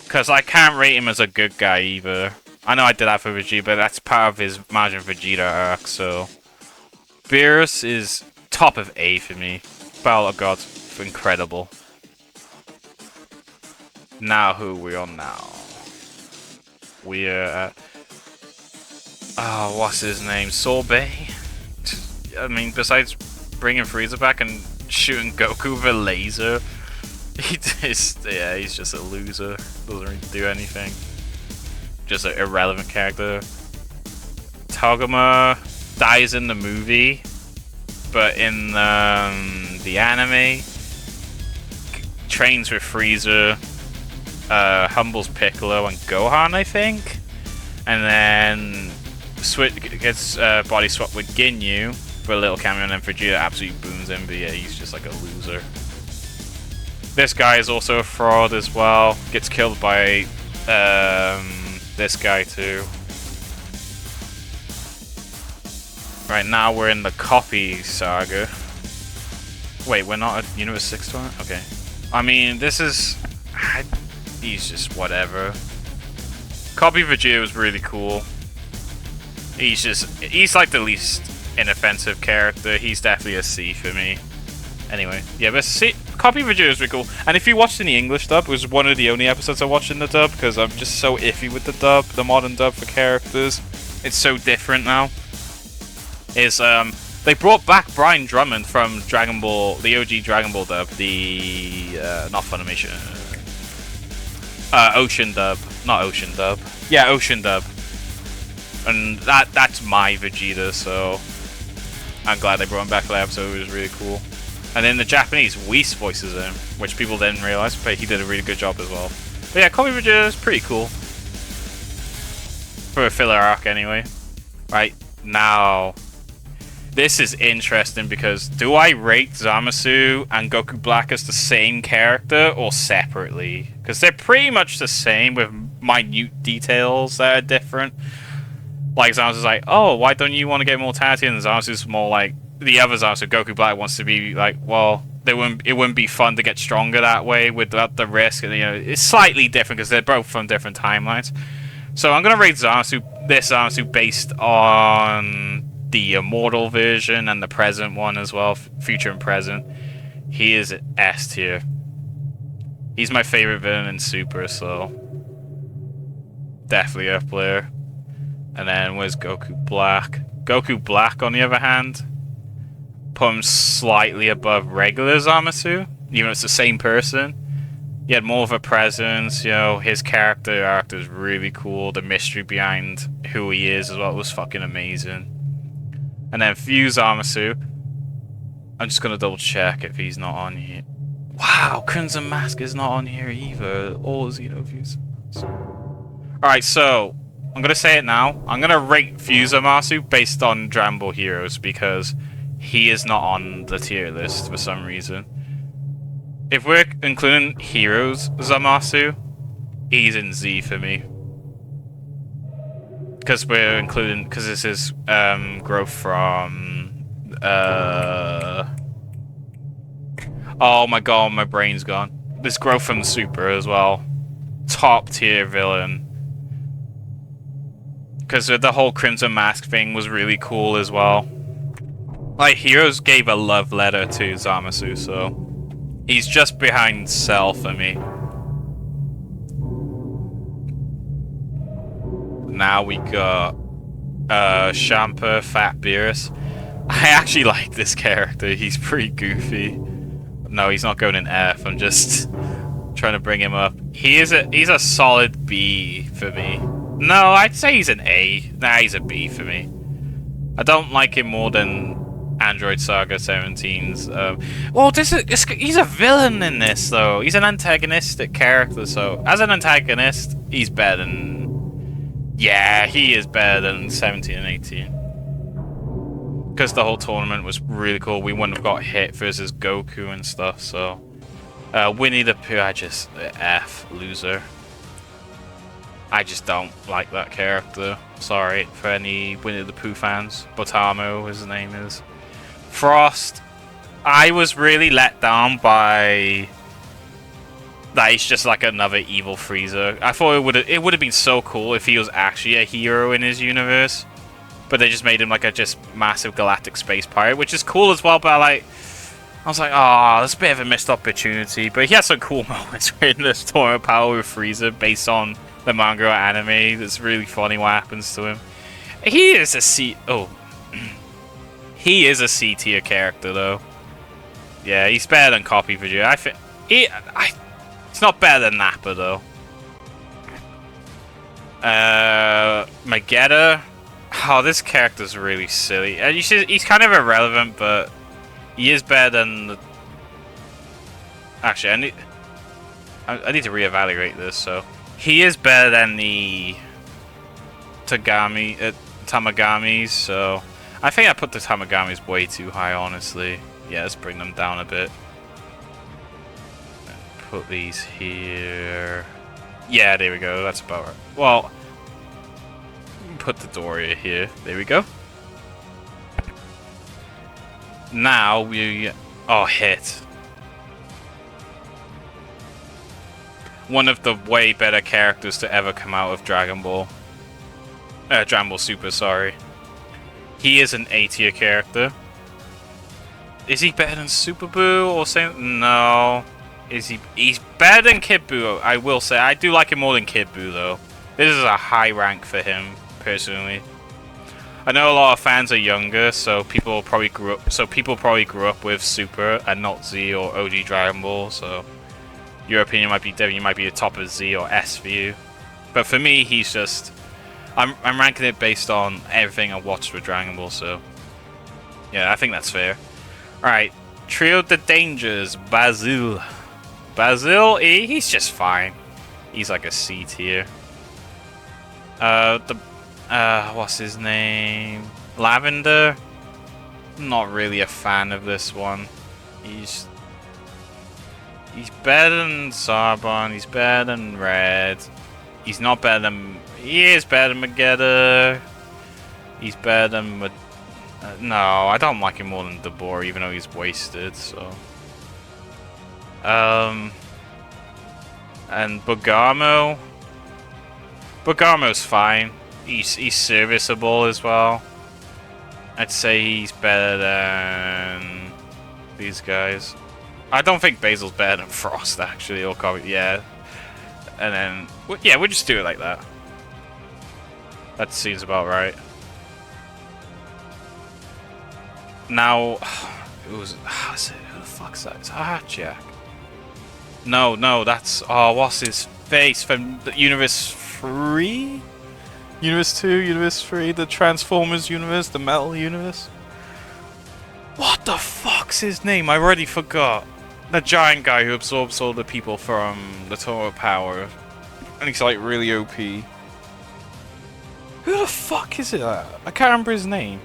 Because I can't rate him as a good guy either. I know I did that for Vegeta, but that's part of his Majin Vegeta arc, so. Beerus is top of A for me. Battle of Gods, incredible. Now, who are we on now? We're at. Oh, what's his name? Sorbet? I mean, besides bringing Frieza back and shooting Goku with a laser, he's just a loser. Doesn't really do anything. Just an irrelevant character. Togama dies in the movie, but in the anime, trains with Frieza, humbles Piccolo and Gohan, I think, and then gets body swapped with Ginyu for a little cameo, and then Vegeta absolutely booms him, but yeah, he's just like a loser. This guy is also a fraud as well. Gets killed by this guy too. Right now we're in the copy saga. Wait, we're not at Universe 6 one? Okay. I mean, this is... he's just whatever. Copy Vegeta was really cool. He's like the least inoffensive character. He's definitely a C for me. Anyway, yeah, but Copy Vegeta is really cool. And if you watched in the English dub, it was one of the only episodes I watched in the dub, because I'm just so iffy with the dub, the modern dub for characters. It's so different now. They brought back Brian Drummond from Dragon Ball, the OG Dragon Ball dub, the not Funimation, Ocean dub, not Ocean dub. Yeah, Ocean dub. And that's my Vegeta, so I'm glad they brought him back for that episode. It was really cool. And then the Japanese, Whis voices him, which people didn't realize, but he did a really good job as well. But yeah, Copy Vegeta is pretty cool. For a filler arc anyway. Right, now... This is interesting because do I rate Zamasu and Goku Black as the same character or separately? Because they're pretty much the same with minute details that are different. Like Zamasu's like, oh, why don't you want to get immortality? And Zamasu's more like the other Zamasu. Goku Black wants to be like, well, it wouldn't be fun to get stronger that way without the risk. And, you know, it's slightly different because they're both from different timelines. So I'm gonna rate Zamasu, this Zamasu based on the immortal version and the present one as well, future and present. He is S tier. He's my favorite villain in Super, so definitely up there. And then where's Goku Black? Goku Black, on the other hand, put him slightly above regular Zamasu, even though it's the same person. He had more of a presence, you know, his character arc is really cool. The mystery behind who he is as well was fucking amazing. And then Fuse Zamasu, I'm just gonna double check if he's not on here. Wow, Crimson Mask is not on here either. Or Xenoverse. Alright, so I'm gonna say it now. I'm gonna rate Fuse Zamasu based on Dragon Ball Heroes because he is not on the tier list for some reason. If we're including Heroes Zamasu, he's in Z for me. Because we're including, because this is growth from oh my god, my brain's gone. This growth from Super as well. Top tier villain. Because the whole Crimson Mask thing was really cool as well. Like, Heroes gave a love letter to Zamasu, so he's just behind Cell for me. Now we got Champa, Fat Beerus. I actually like this character. He's pretty goofy. No, he's not going in F. I'm just trying to bring him up. He's a solid B for me. No, I'd say he's an A. Nah, he's a B for me. I don't like him more than Android Saga 17's. Well, he's a villain in this, though. He's an antagonistic character, so as an antagonist, he's better than... Yeah, he is better than 17 and 18. Because the whole tournament was really cool. We wouldn't have got hit versus Goku and stuff, so... Winnie the Pooh, I just... F, loser. I just don't like that character. Sorry for any Winnie the Pooh fans. Botamo, his name is. Frost, I was really let down by... that he's just like another evil Frieza. I thought it would have been so cool if he was actually a hero in his universe, but they just made him like a just massive galactic space pirate, which is cool as well. But I was like, oh, that's a bit of a missed opportunity. But he has some cool moments in this Tournament Power with Frieza based on the manga or anime. That's really funny what happens to him. He is a C. Oh, he is a C tier character though. Yeah, he's better than Copy Vegeta. I think it's not better than Nappa, though. Magetta. Oh, this character's really silly. He's kind of irrelevant, but he is better than... the... Actually, I need to reevaluate this, so... He is better than the... Tamagamis, so... I think I put the Tamagamis way too high, honestly. Yeah, let's bring them down a bit. Put these here. Yeah, there we go. That's about right. Well, put the Doria here. There we go. Now we... Oh, hit. One of the way better characters to ever come out of Dragon Ball. Dragon Ball Super, sorry. He is an A tier character. Is he better than Super Buu or something? No. He's better than Kid Buu, I will say. I do like him more than Kid Buu, though. This is a high rank for him, personally. I know a lot of fans are younger, so people probably grew up with Super and not Z or OG Dragon Ball, so your opinion might be different. You might be the top of Z or S for you. But for me, he's just... I'm ranking it based on everything I watched with Dragon Ball, so... Yeah, I think that's fair. Alright, Trio the Dangers, Basil. Basil, he's just fine. He's like a C tier. What's his name? Lavender. Not really a fan of this one. He's better than Zarbon. He's better than Red. He's not better than. He is better than Magetta. He's better than. No, I don't like him more than Dabor, even though he's wasted. So. And Bugamo. Bugamo's fine. He's serviceable as well. I'd say he's better than these guys. I don't think Basil's better than Frost, actually, or yeah. And then, yeah, we'll just do it like that. That seems about right. Now, who the fuck's that? It's Jack. No, that's, what's his face from the Universe 3? Universe 2, Universe 3, the Transformers universe, the Metal universe? What the fuck's his name? I already forgot. The giant guy who absorbs all the people from the Tower of Power. And he's like really OP. Who the fuck is it? I can't remember his name.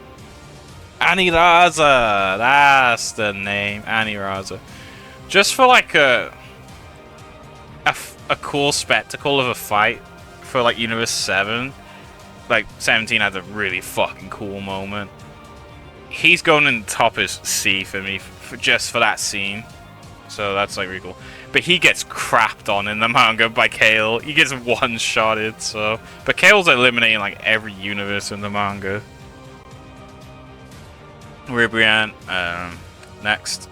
Aniraza! That's the name. Aniraza. Just for like a cool spectacle of a fight for like Universe 7. Like 17 had a really fucking cool moment. He's going in the top as C for me just for that scene. So that's like really cool. But he gets crapped on in the manga by Kale. He gets one-shotted, so... But Kale's eliminating like every universe in the manga. Ribrianne, next.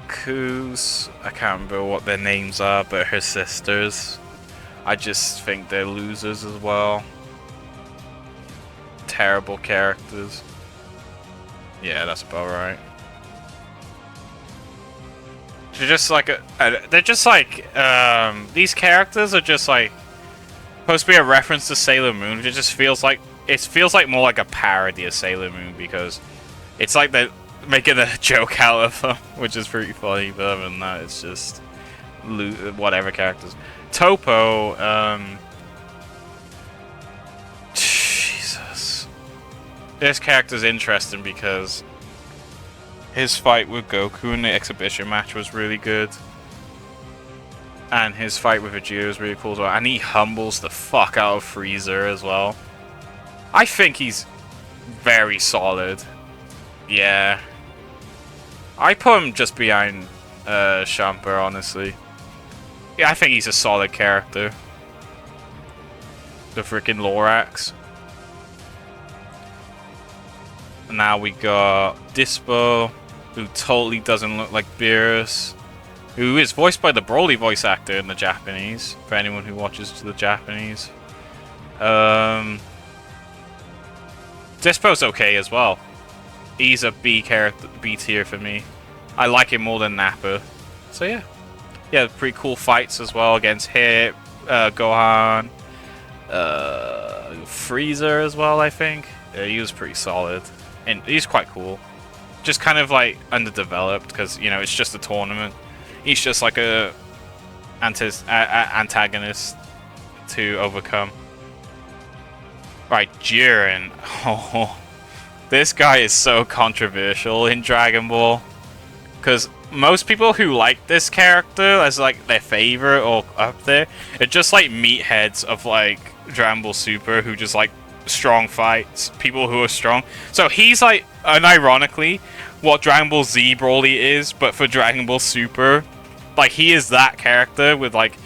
Coos, I can't remember what their names are, but her sisters. I just think they're losers as well. Terrible characters. Yeah, that's about right. They're just like these characters are just like supposed to be a reference to Sailor Moon. It just feels like more like a parody of Sailor Moon because it's like they're making a joke out of them, which is pretty funny. But other than that, it's just whatever characters. Topo, Jesus, this character's interesting because his fight with Goku in the exhibition match was really good. And his fight with Vegeta was really cool as well. And he humbles the fuck out of Frieza as well. I think he's very solid. Yeah. I put him just behind Champer, honestly. Yeah, I think he's a solid character. The freaking Lorax. Now we got Dispo, who totally doesn't look like Beerus, who is voiced by the Broly voice actor in the Japanese, for anyone who watches the Japanese. Dispo's okay as well. He's a B tier for me. I like him more than Nappa. So yeah. Yeah, pretty cool fights as well against Hip, Gohan, Frieza as well, I think. Yeah, he was pretty solid. And he's quite cool. Just kind of like underdeveloped because, you know, it's just a tournament. He's just like a antagonist to overcome. Right, Jiren. Oh, this guy is so controversial in Dragon Ball. Because most people who like this character as like their favorite or up there are just like meatheads of like Dragon Ball Super who just like strong fights, people who are strong. So he's like, unironically, what Dragon Ball Z Broly is, but for Dragon Ball Super. Like, he is that character with like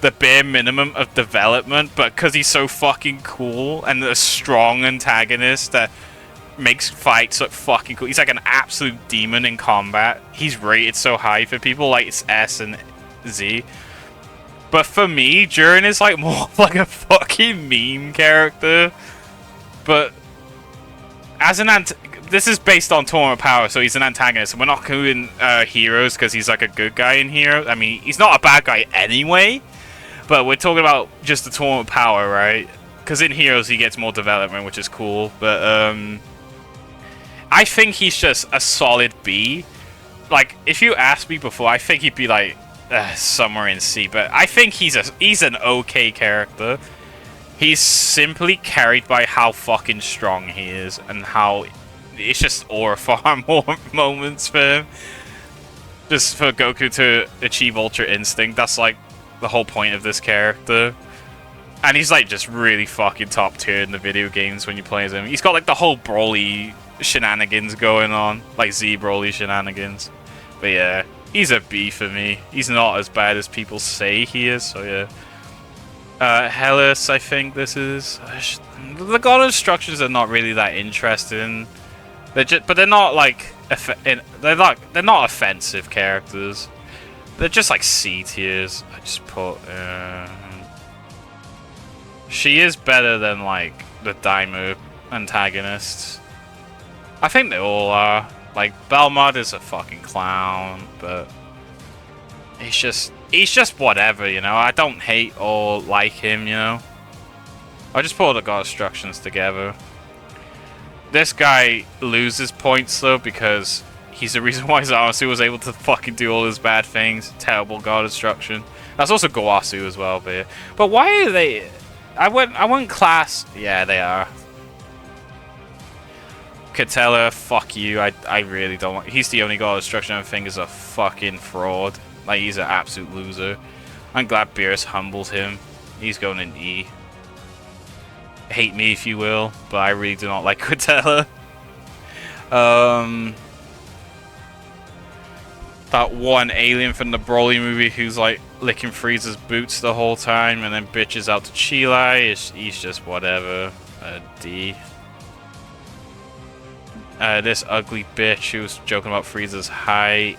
the bare minimum of development, but because he's so fucking cool and a strong antagonist that makes fights look fucking cool. He's like an absolute demon in combat. He's rated so high for people like it's S and Z. But for me, Jiren is like more like a fucking meme character. But as an this is based on Tournament Power, so he's an antagonist. We're not doing heroes because he's like a good guy in Hero. I mean, he's not a bad guy anyway. But we're talking about just the Tournament Power, right? Because in Heroes he gets more development, which is cool. But I think he's just a solid B. Like, if you asked me before, I think he'd be like somewhere in C. But I think he's an okay character. He's simply carried by how fucking strong he is and how it's just aura farm moments for him. Just for Goku to achieve Ultra Instinct. That's like the whole point of this character. And he's like just really fucking top tier in the video games when you play as him. He's got like the whole Broly shenanigans going on. Like Z Broly shenanigans. But yeah, he's a B for me. He's not as bad as people say he is, so yeah. Hellas, I think this is. The God Instructions are not really that interesting. But they're not like they're not offensive characters. They're just like C tiers. I just put. She is better than like the Daima antagonists. I think they all are. Like Belmont is a fucking clown, but he's just whatever, you know. I don't hate or like him, you know. I just put all the God Instructions together. This guy loses points though because he's the reason why Zamasu was able to fucking do all his bad things. Terrible God Instruction. That's also Gowasu as well, but why are they? I wouldn't class. Yeah, they are. Catella, fuck you. I really don't want. He's the only God Instruction I think is a fucking fraud. Like, he's an absolute loser. I'm glad Beerus humbled him. He's going in E. Hate me if you will, but I really do not like Catella. That one alien from the Broly movie who's like licking Frieza's boots the whole time and then bitches out to Chile. He's just whatever. D. This ugly bitch who was joking about Frieza's height.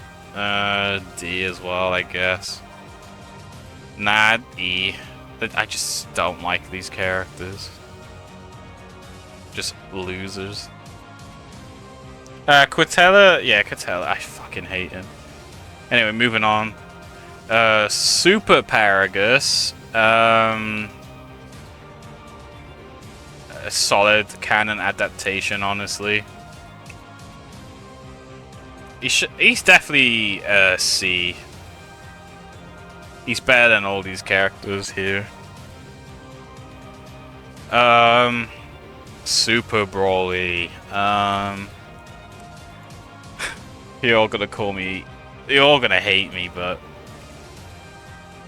D as well, I guess. Nah, E. I just don't like these characters. Just losers. Quintella, yeah, Quintella, I fucking hate him. Anyway, moving on. Super Paragus. A solid canon adaptation, honestly. He's definitely C. He's better than all these characters here. Super Broly. You're all gonna call me. You're all gonna hate me, but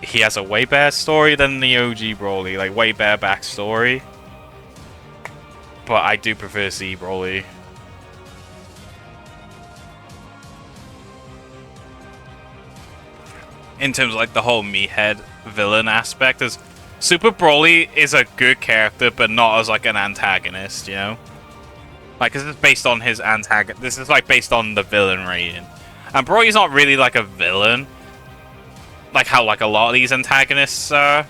he has a way better story than the OG Broly. Like, way better backstory. But I do prefer Z Broly. In terms of like the whole meathead villain aspect, as Super Broly is a good character, but not as like an antagonist, you know. Like, this is based on his antagonist. This is like based on the villain rating, and Broly's not really like a villain, like how like a lot of these antagonists are.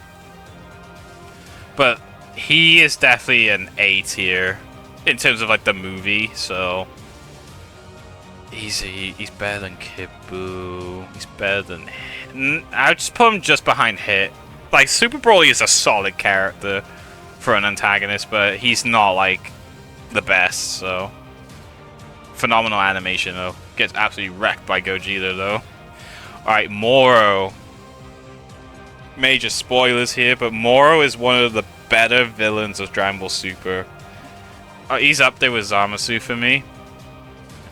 But he is definitely an A tier in terms of like the movie, so. He's better than Kibu. He's better than. I would just put him just behind Hit. Like, Super Broly is a solid character for an antagonist, but he's not like the best. So, phenomenal animation though. Gets absolutely wrecked by Gogeta though. All right, Moro. Major spoilers here, but Moro is one of the better villains of Dragon Ball Super. He's up there with Zamasu for me.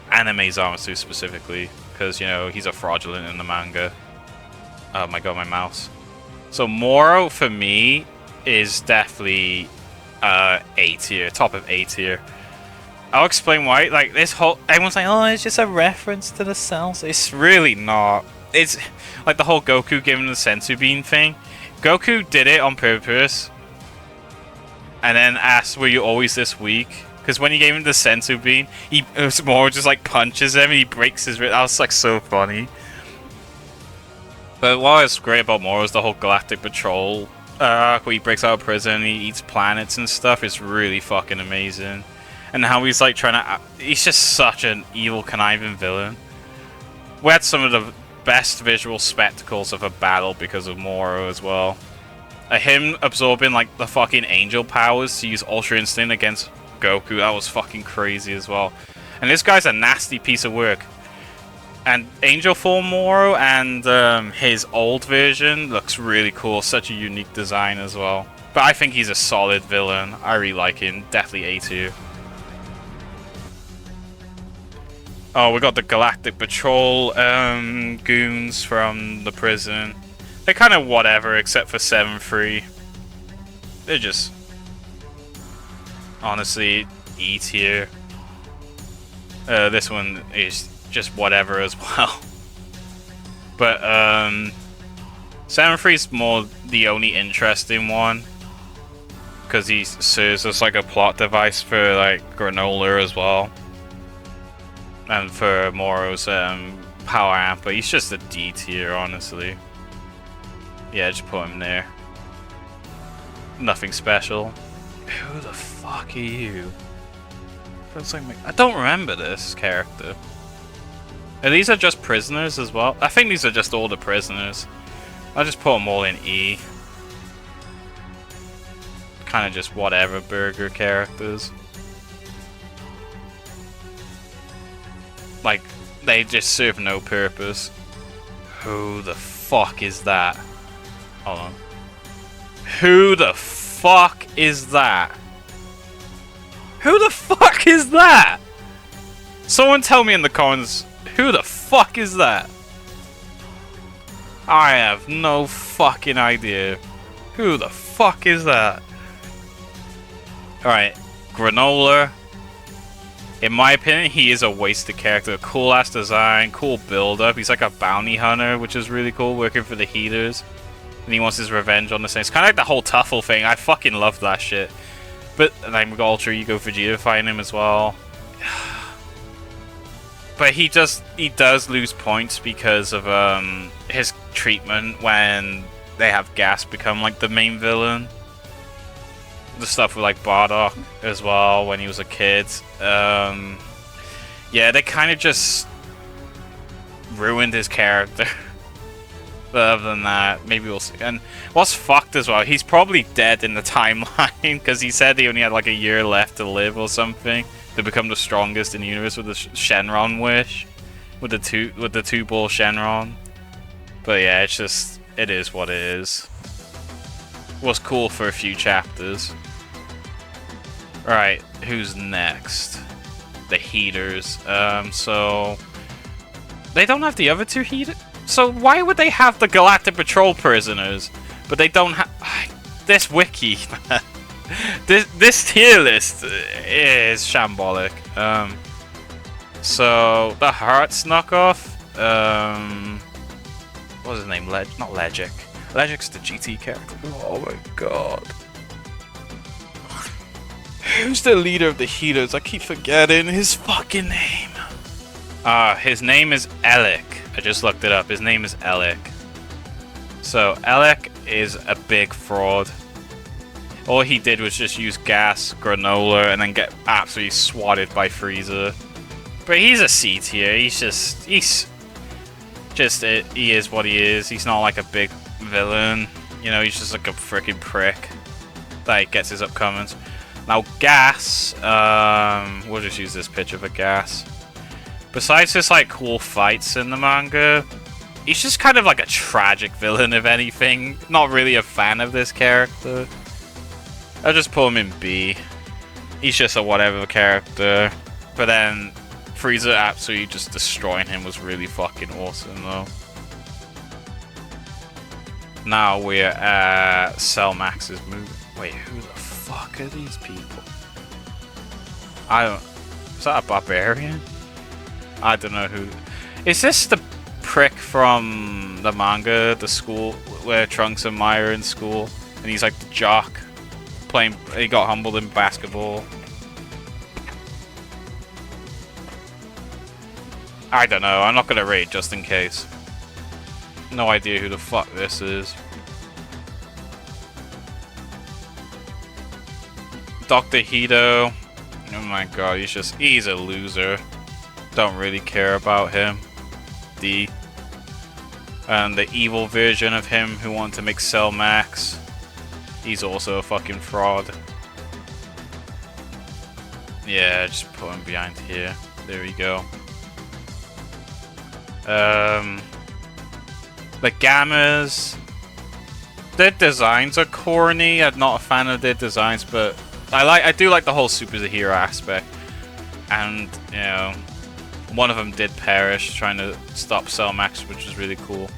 Anime Zamasu specifically, because, you know, he's a fraudulent in the manga. Oh my god, my mouse. So Moro for me is definitely A tier, top of A tier. I'll explain why. Like, this whole, everyone's like, oh, it's just a reference to the cells. It's really not. It's like the whole Goku giving the Senzu Bean thing. Goku did it on purpose and then asked, were you always this weak? Because when he gave him the Senzu Bean, Moro just like punches him and he breaks his wrist. That was like so funny. But what is great about Moro is the whole Galactic Patrol where he breaks out of prison and he eats planets and stuff. It's really fucking amazing. And how he's like trying to. He's just such an evil, conniving villain. We had some of the best visual spectacles of a battle because of Moro as well. Him absorbing like the fucking angel powers to use Ultra Instinct against Goku, that was fucking crazy as well. And this guy's a nasty piece of work. And Angel Form Moro and his old version looks really cool. Such a unique design as well. But I think he's a solid villain. I really like him. Definitely A tier. Oh, we got the Galactic Patrol goons from the prison. They're kind of whatever except for 7-3. They're just... honestly, E tier. This one is just whatever as well. But 7-3 is more the only interesting one. Because he serves as like a plot device for like Granolah as well. And for Moro's power amp, but he's just a D tier, honestly. Yeah, just put him there. Nothing special. Who the fuck are you? I don't remember this character. And these are just prisoners as well. I think these are just all the prisoners. I'll just put them all in E. Kind of just whatever burger characters. Like, they just serve no purpose. Who the fuck is that? Hold on. Who the fuck is that? Who the fuck is that? Someone tell me in the comments, who the fuck is that? I have no fucking idea. Who the fuck is that? Alright, Granolah. In my opinion, he is a wasted character. Cool ass design, cool build up. He's like a bounty hunter, which is really cool, working for the Heaters. And he wants his revenge on the Saints. Kind of like the whole Tuffle thing. I fucking love that shit. But then we got Ultra Ego Vegeta fighting him as well. But he does lose points because of his treatment when they have Gas become like the main villain. The stuff with like Bardock as well when he was a kid. Yeah, they kind of just ruined his character. But other than that, maybe we'll see. And what's fucked as well, he's probably dead in the timeline because he said he only had like a year left to live or something to become the strongest in the universe with the Shenron wish, with the two ball Shenron. But yeah, it's just, it is what it is. Was cool for a few chapters. Alright, who's next? The Heaters. So they don't have the other two Heaters? So why would they have the Galactic Patrol prisoners, but they don't have this wiki? this tier list is shambolic. So the Hearts knockoff. What was his name? Not Legic. Legic's the GT character. Oh my god. Who's the leader of the Heaters? I keep forgetting his fucking name. His name is Alec. I just looked it up. His name is Alec. So Alec is a big fraud. All he did was just use Gas, Granolah, and then get absolutely swatted by Frieza. But he's a C tier. He is what he is. He's not like a big villain. You know, he's just like a freaking prick that gets his upcomings. Now Gas, we'll just use this picture for Gas. Besides his like cool fights in the manga, he's just kind of like a tragic villain, if anything. Not really a fan of this character. I'll just put him in B. He's just a whatever character. But then Frieza absolutely just destroying him was really fucking awesome though. Now we're at Cell Max's movie. Wait, who the fuck are these people? Is that a barbarian? I don't know who. Is this the prick from the manga, the school where Trunks and Maya are in school, and he's like the jock playing? He got humbled in basketball. I don't know. I'm not gonna rate just in case. No idea who the fuck this is. Dr. Hito. Oh my god, he's a loser. Don't really care about him. D. And the evil version of him who wanted to make Cell Max. He's also a fucking fraud. Yeah, just put him behind here. There we go. The Gammas, their designs are corny. I'm not a fan of their designs, but I do like the whole superhero aspect. And you know, one of them did perish trying to stop Cell Max, which is really cool.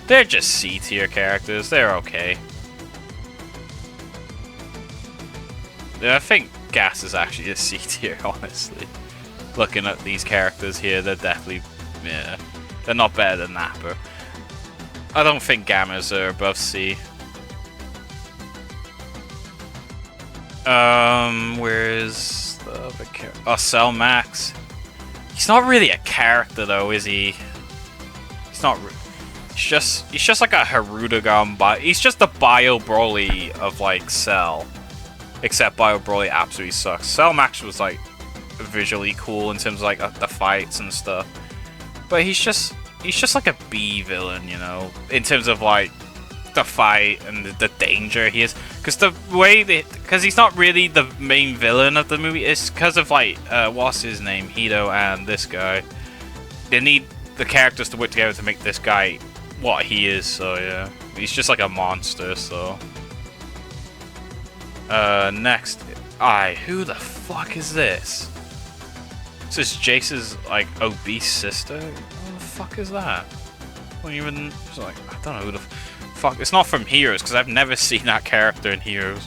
They're just C tier characters. They're okay. Yeah, I think Gas is actually a C tier, honestly. Looking at these characters here, they're definitely, yeah, they're not better than Napper. I don't think Gammas are above C. Where's the other character? Oh, Cell Max. He's not really a character though, is he? He's not. He's just like a Harudagon, but he's just the Bio Broly of like Cell. Except Bio Broly absolutely sucks. Cell Max was like visually cool in terms of like the fights and stuff, but he's just like a B villain, you know, in terms of like the fight and the danger he is. Because the way because he's not really the main villain of the movie. It's because of like what's his name, Hito, and this guy. They need the characters to work together to make this guy what he is. So yeah, he's just like a monster. So next, who the fuck is this? This is Jace's like obese sister. What the fuck is that? I don't even. It's like, I don't know who the fuck. It's not from Heroes because I've never seen that character in Heroes.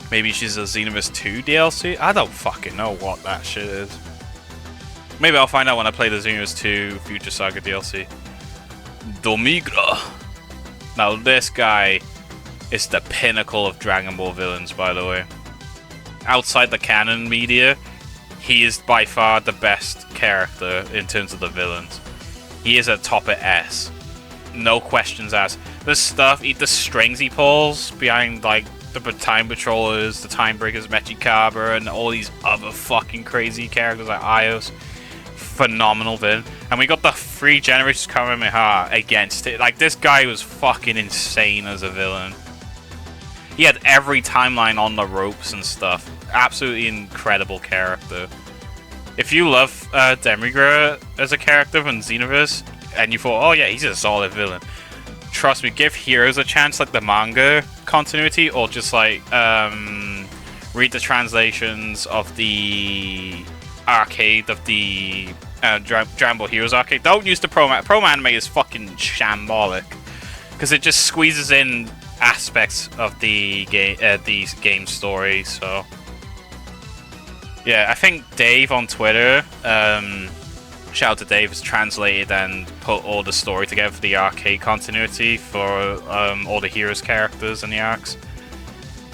Maybe she's a Xenoverse 2 DLC? I don't fucking know what that shit is. Maybe I'll find out when I play the Xenoverse 2 Future Saga DLC. Domigra. Now this guy is the pinnacle of Dragon Ball villains, by the way. Outside the canon media, he is by far the best character in terms of the villains. He is a top at S. No questions asked. The stuff, the strings he pulls behind like the Time Patrollers, the Time Breakers, Mechikaba, and all these other fucking crazy characters like Ios. Phenomenal villain. And we got the 3 Generations Kamehameha against it. Like, this guy was fucking insane as a villain. He had every timeline on the ropes and stuff. Absolutely incredible character. If you love Demigra as a character from Xenoverse, and you thought, oh yeah, he's a solid villain, trust me, give Heroes a chance, like the manga continuity, or just like read the translations of the arcade of the Dragon Ball Heroes arcade. Don't use the Pro Anime is fucking shambolic because it just squeezes in aspects of the game story. So yeah, I think Dave on Twitter, shout out to Dave, has translated and put all the story together for the arcade continuity for all the Heroes characters and the arcs.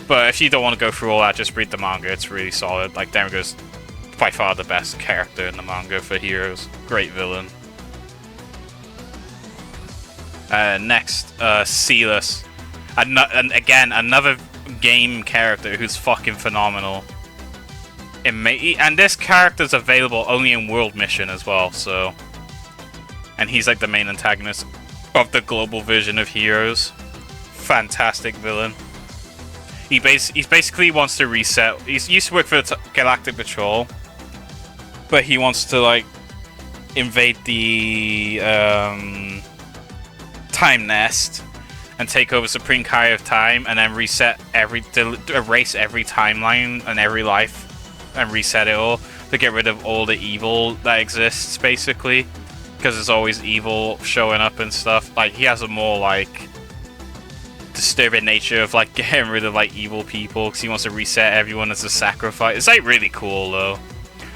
But if you don't want to go through all that, just read the manga. It's really solid. Like, Demigra's by far the best character in the manga for Heroes. Great villain. Next, Silas. And again, another game character who's fucking phenomenal. And this character's available only in World Mission as well, so... And he's like the main antagonist of the global vision of Heroes. Fantastic villain. He basically wants to reset... He used to work for the Galactic Patrol, but he wants to, like, invade the Time Nest and take over Supreme Kai of Time, and then erase every timeline and every life and reset it all to get rid of all the evil that exists, basically, because there's always evil showing up and stuff. Like, he has a more like disturbing nature of like getting rid of like evil people because he wants to reset everyone as a sacrifice. It's like really cool though.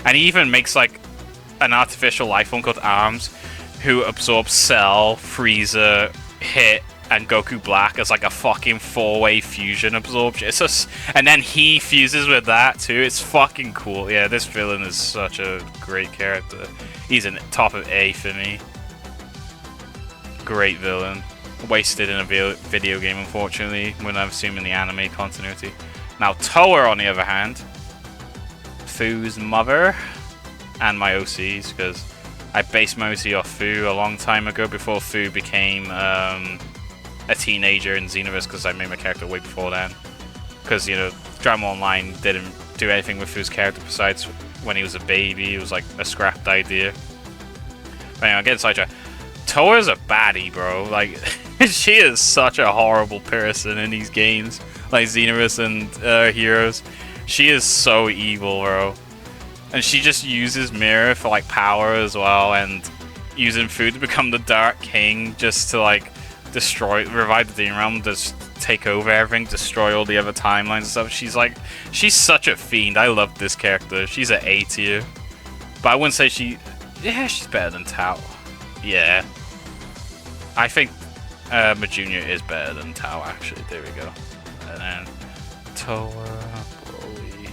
And he even makes like an artificial life form called Arms who absorbs Cell, Frieza, Hit, and Goku Black as like a fucking 4-way fusion absorption. It's just, and then he fuses with that too. It's fucking cool. Yeah, this villain is such a great character. He's in top of A for me. Great villain. Wasted in a video game, unfortunately, when I've seen him in the anime continuity. Now, Toa, on the other hand, Fu's mother, and my OCs, because I based my OC off Fu a long time ago before Fu became a teenager in Xenoverse, because I made my character way before then. because, you know, Dragon Ball Online didn't do anything with Fu's character besides when he was a baby. It was like a scrapped idea. But anyway, getting sidetracked. Toa's a baddie, bro. Like, she is such a horrible person in these games, like Xenoverse and Heroes. She is so evil, bro. And she just uses Mirror for like power as well, and using Fu to become the Dark King just to like revive the Demon Realm, just take over everything, destroy all the other timelines and stuff. She's such a fiend. I love this character. She's an A tier, but I wouldn't say she's better than Tao. Yeah, I think Majunia is better than Tao, actually. There we go. And then Toa, Broly,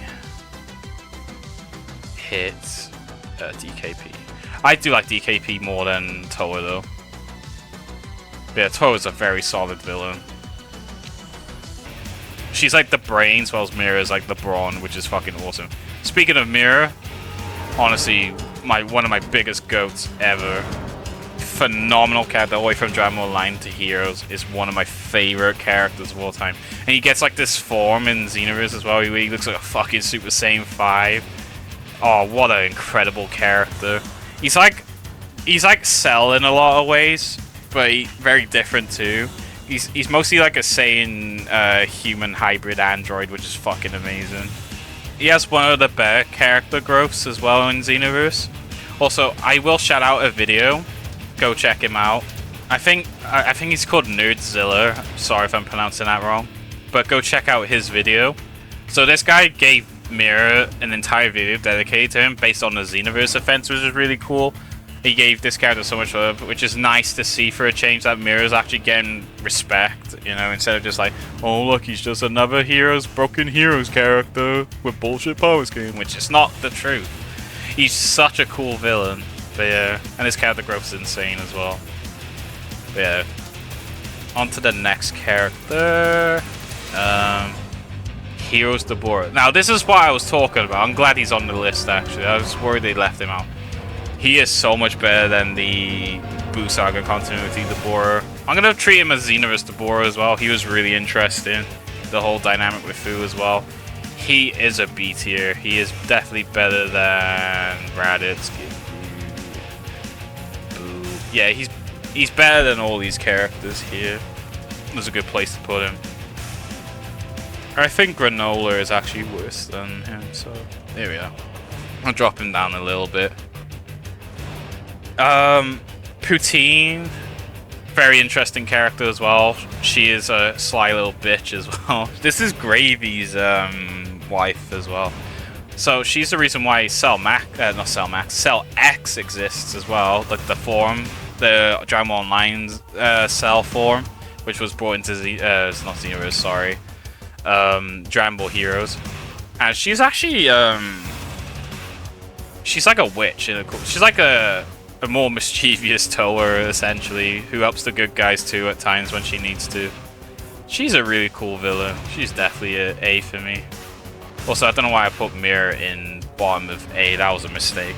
hits DKP. I do like DKP more than Toa though. But yeah, Toa is a very solid villain. She's like the brains, whilst Mirror is like the brawn, which is fucking awesome. Speaking of Mirror, honestly, one of my biggest goats ever. Phenomenal character, all the way from Dragon Ball Line to Heroes, is one of my favorite characters of all time. And he gets like this form in Xenoverse as well. He looks like a fucking Super Saiyan 5. Oh, what an incredible character. He's like Cell in a lot of ways, but very different too. He's mostly like a Saiyan human hybrid android, which is fucking amazing. He has one of the better character growths as well in Xenoverse. Also, I will shout out a video. Go check him out. I think he's called Nerdzilla. Sorry if I'm pronouncing that wrong, but go check out his video. So this guy gave Mirror an entire video dedicated to him based on the Xenoverse offense, which is really cool. He gave this character so much love, which is nice to see for a change, that Mirror's actually getting respect, you know, instead of just like, oh look, he's just another broken Heroes character with bullshit power scheme, which is not the truth. He's such a cool villain. But yeah, and his character growth is insane as well. But yeah, on to the next character. Heroes Deborah. Now this is what I was talking about. I'm glad he's on the list actually. I was worried they left him out. He is so much better than the Buu Saga continuity Deborah. I'm gonna treat him as Xenoverse Deborah as well. He was really interesting. The whole dynamic with Fu as well. He is a B tier. He is definitely better than Raditz. Yeah, he's better than all these characters here. There's a good place to put him. I think Granolah is actually worse than him, so there we are. I'll drop him down a little bit. Poutine, very interesting character as well. She is a sly little bitch as well. This is Gravy's wife as well. So she's the reason why Cell X exists as well, like the form, the Dragon Ball Online's Cell form, which was brought into not Xenoverse, sorry, Dragon Ball Heroes. And she's actually she's like a witch. She's like a more mischievous Toa essentially, who helps the good guys too at times when she needs to. She's a really cool villain. She's definitely an A for me. Also, I don't know why I put Mirror in bottom of A. That was a mistake.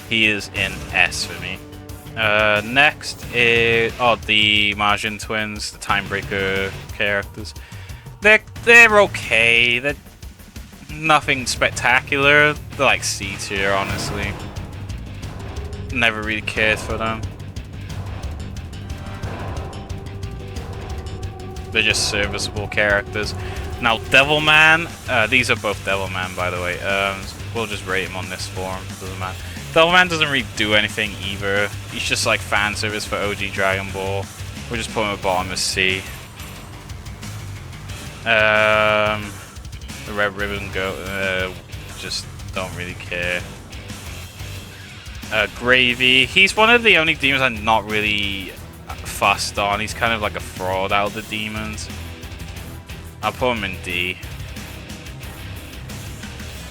He is in S for me. Next is the Majin twins, the Timebreaker characters. They're okay. They're nothing spectacular. They're like C tier, honestly. Never really cared for them. They're just serviceable characters. Now, Devilman, these are both Devilman, by the way. We'll just rate him on this form. Doesn't matter. Devilman doesn't really do anything either. He's just like fan service for OG Dragon Ball. We'll just put him at bottom of C. The Red Ribbon Goat, just don't really care. Gravy, he's one of the only demons I'm not really fussed on. He's kind of like a fraud out of the demons. I'll put him in D.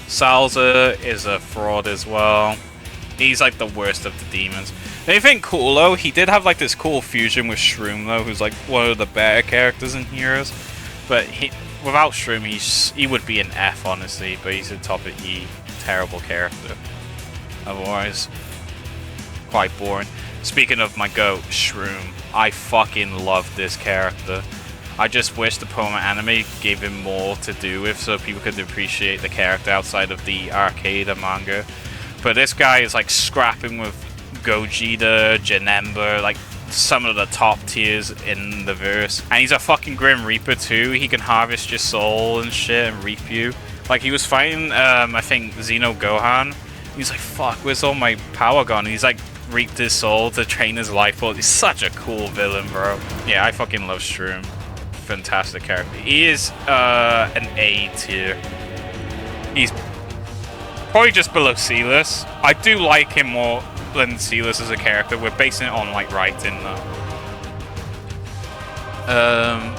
Salza is a fraud as well. He's like the worst of the demons. Anything cool though, he did have like this cool fusion with Shroom though, who's like one of the better characters in Heroes. But without Shroom, he would be an F honestly, but he's at top of E. Terrible character. Otherwise, quite boring. Speaking of my goat, Shroom, I fucking love this character. I just wish the promo anime gave him more to do with so people could appreciate the character outside of the arcade and manga. But this guy is like scrapping with Gogeta, Janemba, like some of the top tiers in the verse. And he's a fucking Grim Reaper too. He can harvest your soul and shit and reap you. Like he was fighting, I think, Xeno Gohan. He's like, fuck, where's all my power gone? And he's like, reaped his soul to train his life force. He's such a cool villain, bro. Yeah, I fucking love Shroom. Fantastic character. He is an A tier. He's probably just below Sealess. I do like him more than Sealess as a character. We're basing it on like writing though.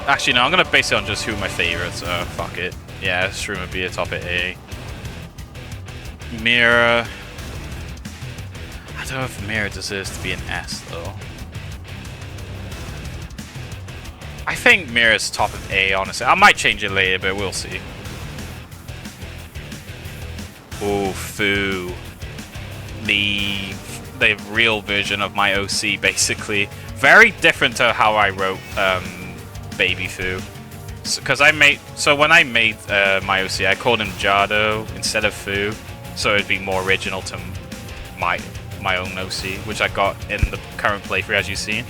Actually no, I'm gonna base it on just who my favorites are. Fuck it. Yeah, Shroom would be a top at A. Mira. I don't know if Mira deserves to be an S though. I think Mira's top of A, honestly. I might change it later, but we'll see. Oh, Fu. The real version of my OC, basically. Very different to how I wrote Baby Fu. So when I made my OC, I called him Jado instead of Fu, so it'd be more original to my own OC, which I got in the current playthrough, as you've seen.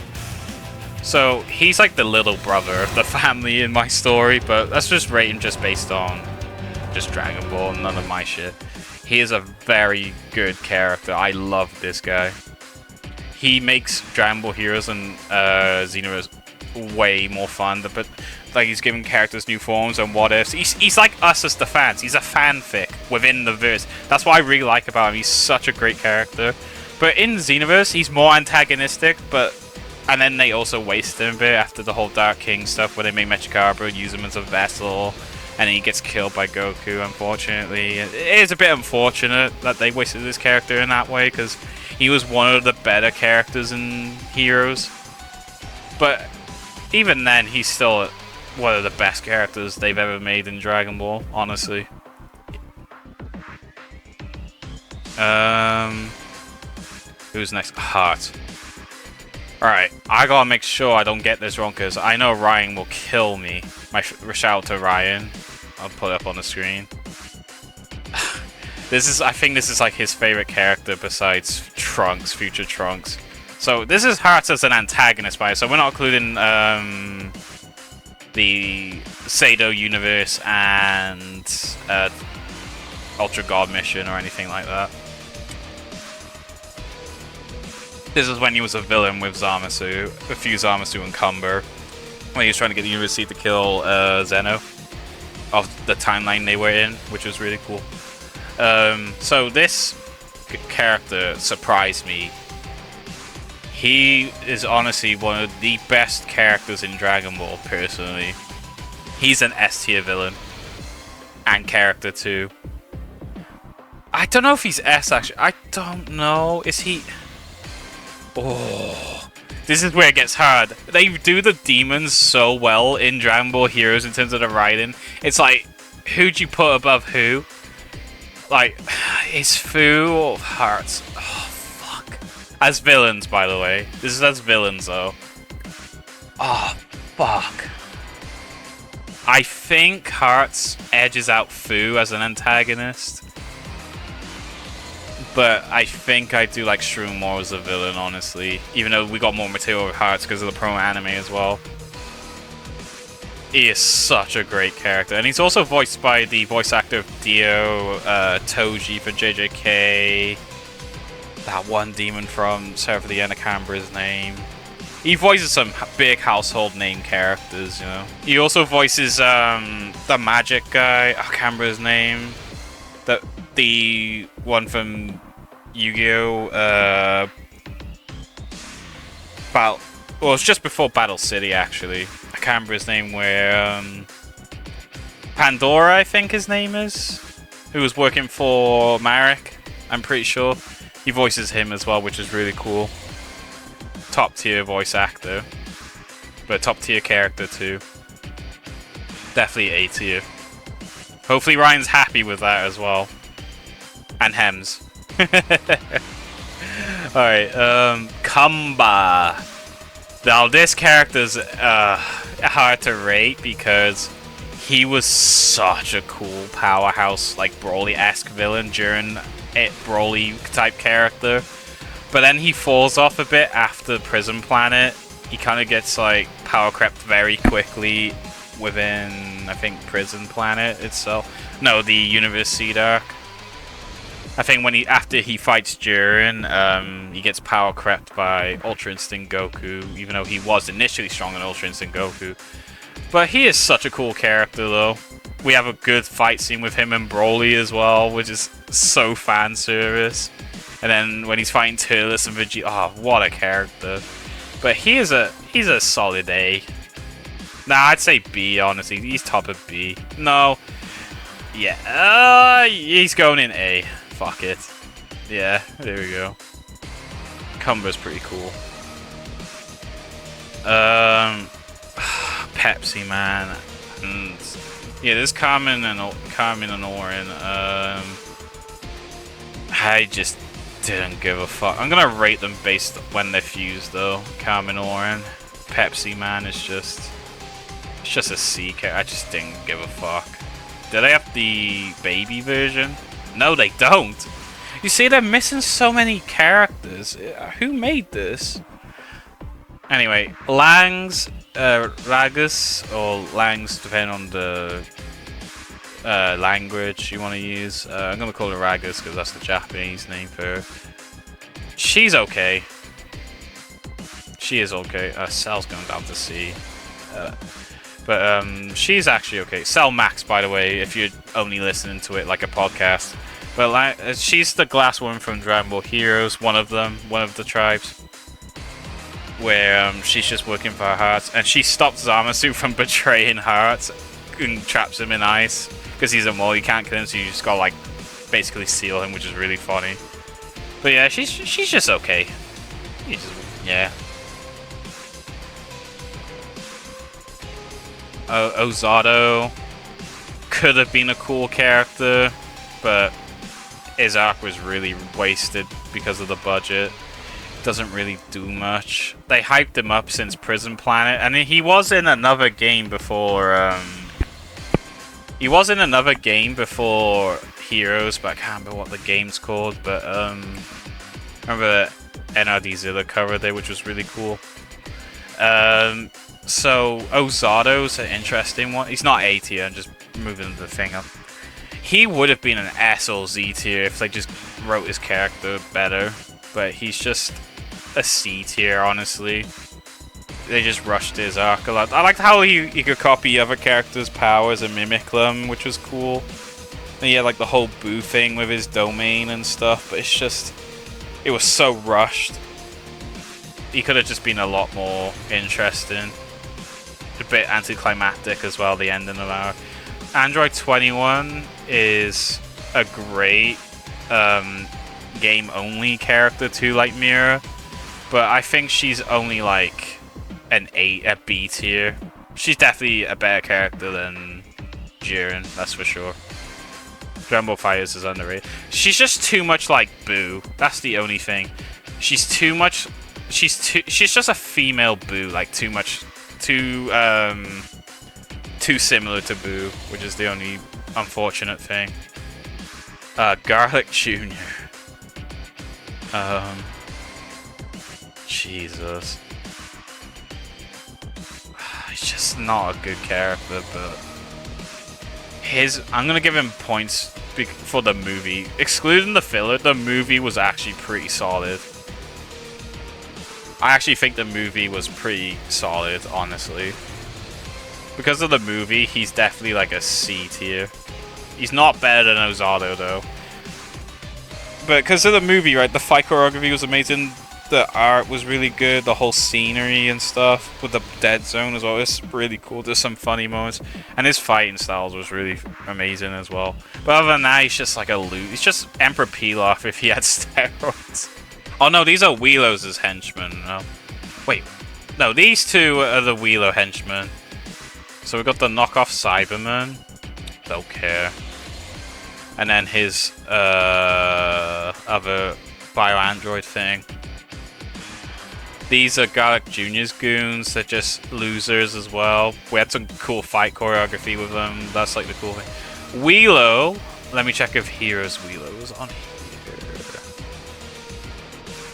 So he's like the little brother of the family in my story, but let's just rate him just based on just Dragon Ball, none of my shit. He is a very good character. I love this guy. He makes Dragon Ball Heroes and Xenoverse way more fun, but like he's giving characters new forms and what ifs. He's like us as the fans. He's a fanfic within the verse. That's what I really like about him. He's such a great character. But in Xenoverse, he's more antagonistic, and then they also waste him a bit after the whole Dark King stuff where they made Mechikabra use him as a vessel, and then he gets killed by Goku, unfortunately. It is a bit unfortunate that they wasted this character in that way, because he was one of the better characters in Heroes. But even then, he's still one of the best characters they've ever made in Dragon Ball, honestly. Who's next? Heart. Alright, I gotta make sure I don't get this wrong, because I know Ryan will kill me. My shout out to Ryan. I'll put it up on the screen. I think this is like his favorite character besides Trunks, future Trunks. So this is Hearts as an antagonist, by it. So we're not including the Sado universe and Ultra God mission or anything like that. This is when he was a villain with Zamasu, a few Zamasu and Cumber, when he was trying to get the university to kill Zeno of the timeline they were in, which was really cool. So this character surprised me. He is honestly one of the best characters in Dragon Ball, personally. He's an S tier villain and character too. I don't know if he's S actually. I don't know. Is he? Oh, this is where it gets hard. They do the demons so well in Dragon Ball Heroes in terms of the writing. It's like, who'd you put above who? Like, is Fu or Hearts? Oh, fuck. As villains, by the way. This is as villains, though. Oh, fuck. I think Hearts edges out Fu as an antagonist. But I think I do like Shroom more as a villain, honestly. Even though we got more material with Hearts because of the promo anime as well. He is such a great character. And he's also voiced by the voice actor of Dio, Toji for JJK. That one demon from Seraph of the End, I can't remember his name. He voices some big household name characters, you know. He also voices the magic guy, I can't remember his name. The one from Yu-Gi-Oh! Well, it's just before Battle City, actually. I can't remember his name, where Pandora, I think his name is, who was working for Marek, I'm pretty sure. He voices him as well, which is really cool. Top tier voice actor, but top tier character too. Definitely A tier. Hopefully Ryan's happy with that as well. And Hems. Alright, Kamba. Now this character's hard to rate because he was such a cool powerhouse, like Broly-esque villain during a Broly type character. But then he falls off a bit after Prison Planet. He kind of gets like power crept very quickly within, I think, Prison Planet itself. No, the Universe Seed arc. I think when after he fights Jiren, he gets power crept by Ultra Instinct Goku, even though he was initially strong in Ultra Instinct Goku. But he is such a cool character, though. We have a good fight scene with him and Broly as well, which is so fan service. And then when he's fighting Tierlist and Vegeta, oh, what a character! But he's a solid A. Nah, I'd say B, honestly. He's top of B. No, yeah, he's going in A. Fuck it. Yeah, there we go. Cumber's pretty cool. Pepsi Man, and yeah, there's Carmen and Orin. I just didn't give a fuck. I'm gonna rate them based when they're fused, though. Carmen Orin, Pepsi Man is just, it's just a C character. I just didn't give a fuck. Do they have the baby version? No, they don't. You see, they're missing so many characters. Who made this? Anyway, Langs, Ragus, or Langs, depending on the language you want to use. I'm going to call her Ragus because that's the Japanese name for her. She's okay. She is okay. Cell's going down to C. But she's actually okay. Cell Max, by the way, if you're only listening to it like a podcast. But she's the glass woman from Dragon Ball Heroes, one of them, one of the tribes. Where she's just working for her hearts. And she stops Zamasu from betraying hearts and traps him in ice. Because he's a mole, you can't kill him, so you just gotta like basically seal him, which is really funny. But yeah, she's just okay. Yeah. Ozato could have been a cool character, but his arc was really wasted because of the budget. Doesn't really do much. They hyped him up since Prison Planet, and he was in another game before. He was in another game before Heroes, but I can't remember what the game's called. But remember the NRD Zilla cover there, which was really cool. So Ozato's an interesting one. He's not A tier. I'm just moving the thing up. He would have been an S or Z tier if they just wrote his character better. But he's just a C tier, honestly. They just rushed his arc a lot. I liked how he could copy other characters' powers and mimic them, which was cool. And he had like the whole Boo thing with his domain and stuff. But it's just, it was so rushed. He could have just been a lot more interesting. A bit anticlimactic as well, the ending of our Android 21 is a great game-only character too, like Mira, but I think she's only like a B tier. She's definitely a better character than Jiren, that's for sure. Dragon Ball FighterZ is underrated. She's just too much like Boo. That's the only thing. She's too much. She's just a female Boo, like too similar to Boo, which is the only unfortunate thing. Garlic Jr. Jesus. He's just not a good character, but I'm gonna give him points for the movie. Excluding the filler, the movie was actually pretty solid. I actually think the movie was pretty solid, honestly. Because of the movie, he's definitely like a C tier. He's not better than Ozato, though. But because of the movie, right, the fight choreography was amazing. The art was really good. The whole scenery and stuff with the dead zone as well. It's really cool. There's some funny moments. And his fighting styles was really amazing as well. But other than that, he's just like a loot. He's just Emperor Pilaf if he had steroids. Oh no, these are Wheelo's henchmen. No. Wait. No, these two are the Wheelo henchmen. So we've got the knockoff Cyberman. Don't care. And then his other bio-android thing. These are Garlic Jr.'s goons. They're just losers as well. We had some cool fight choreography with them. That's like the cool thing. Wheelo. Let me check if Heroes Wheelo is on here.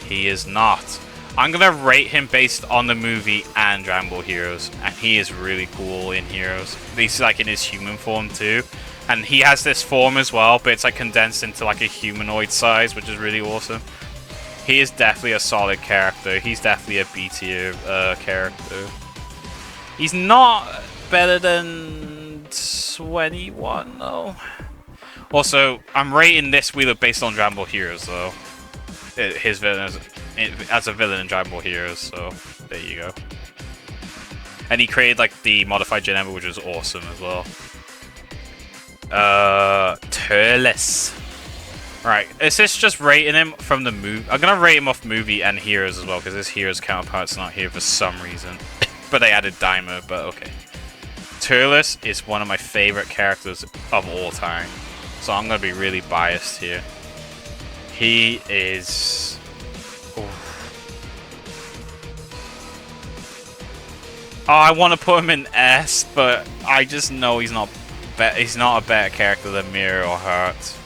He is not. I'm gonna rate him based on the movie and Dragon Ball Heroes, and he is really cool in Heroes. He's like in his human form too, and he has this form as well, but it's like condensed into like a humanoid size, which is really awesome. He is definitely a solid character. He's definitely a B tier character. He's not better than 21 though. Also, I'm rating this Wheeler based on Dragon Ball Heroes though. His villain as a villain in Dragon Ball Heroes, so there you go. And he created like the modified Gen Ember, which was awesome as well. Tierlist. Right, is this just rating him from the movie? I'm gonna rate him off movie and Heroes as well, because his Heroes counterpart's not here for some reason. But they added Daima, but okay. Tierlist is one of my favorite characters of all time, so I'm gonna be really biased here. He is... Oh, I want to put him in S, but I just know he's not a better character than Miro or Heart.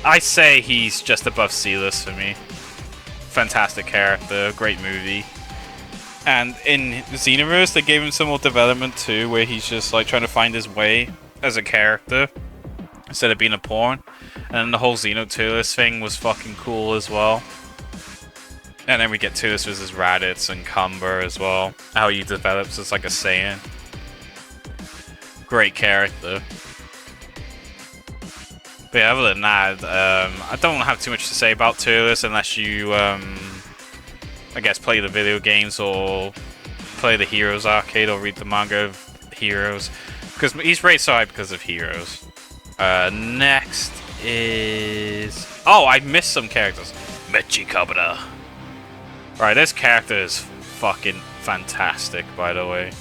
I say he's just above C-list for me. Fantastic character, great movie. And in Xenoverse, they gave him some more development too, where he's just like trying to find his way as a character instead of being a pawn. And then the whole Xeno Tierlist thing was fucking cool as well. And then we get Tierlist versus Raditz and Cumber as well. How he develops as like a Saiyan. Great character. But yeah, other than that, I don't have too much to say about Tierlist unless you, I guess, play the video games or play the Heroes arcade or read the manga of Heroes. Because he's rated so high because of Heroes. Next is... Oh, I missed some characters. Mechi Kabura. Right, this character is fucking fantastic, by the way.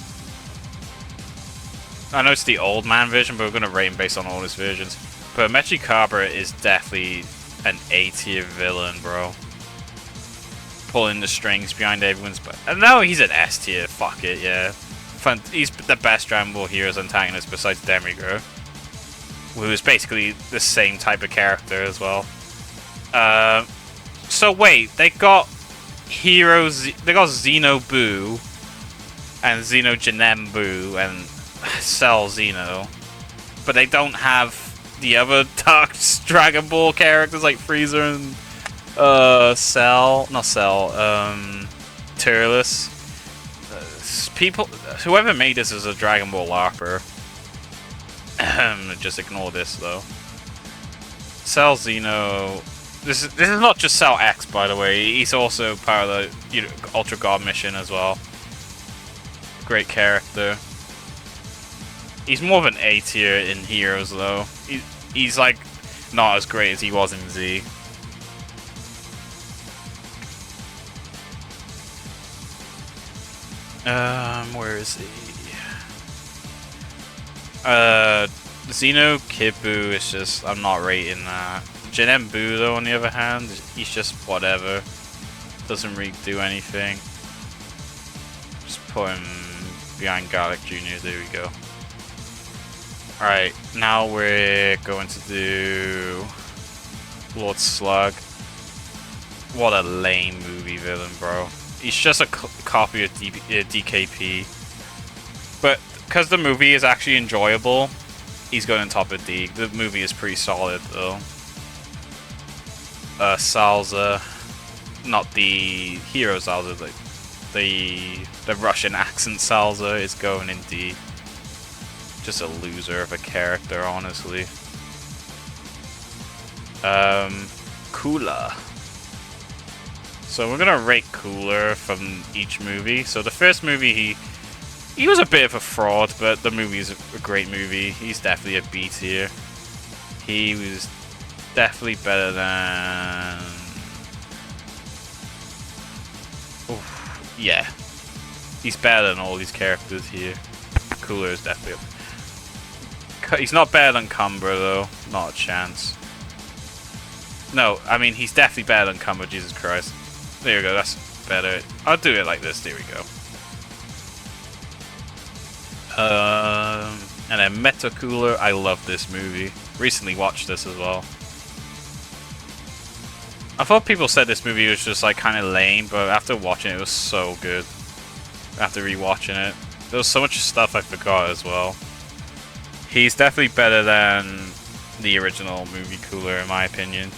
I know it's the old man version, but we're going to rate him based on all his versions. But Mechi Kabura is definitely an A-tier villain, bro. Pulling the strings behind everyone's butt. No, he's an S-tier. Fuck it, yeah. He's the best Dragon Ball Heroes antagonist besides Demigo, who is basically the same type of character as well. So wait, they got Heroes. They got Xeno Boo and Xeno Genem Boo and Cell Xeno, but they don't have the other Dark Dragon Ball characters like Frieza and Cell, not Cell, Tierlist. People, whoever made this is a Dragon Ball LARPer. Just ignore this though. Cell Xeno. This is not just Cell X, by the way. He's also part of the Ultra God mission as well. Great character. He's more of an A tier in Heroes though. He's like not as great as he was in Z. Where is he? Xeno Kid Buu is just, I'm not rating that. Genem Buu though, on the other hand, he's just whatever. Doesn't really do anything. Just put him behind Garlic Jr. There we go. Alright, now we're going to do Lord Slug. What a lame movie villain, bro. He's just a copy of DKP. But because the movie is actually enjoyable, he's going on top of D. The movie is pretty solid though. Salza, not the hero Salza, like the Russian accent Salza is going in D. Just a loser of a character, honestly. Cooler. So we're gonna rate Cooler from each movie. So the first movie, he was a bit of a fraud, but the movie is a great movie. He's definitely a B tier. He was definitely better than... Oof, yeah. He's better than all these characters here. Cooler is definitely up. He's not better than Cumber though. Not a chance. No, I mean he's definitely better than Cumber, Jesus Christ. There we go, that's better. I'll do it like this, there we go. And then Meta Cooler, I love this movie. Recently watched this as well. I thought people said this movie was just like kind of lame, but after watching it, it was so good. After rewatching it, there was so much stuff I forgot as well. He's definitely better than the original movie Cooler, in my opinion.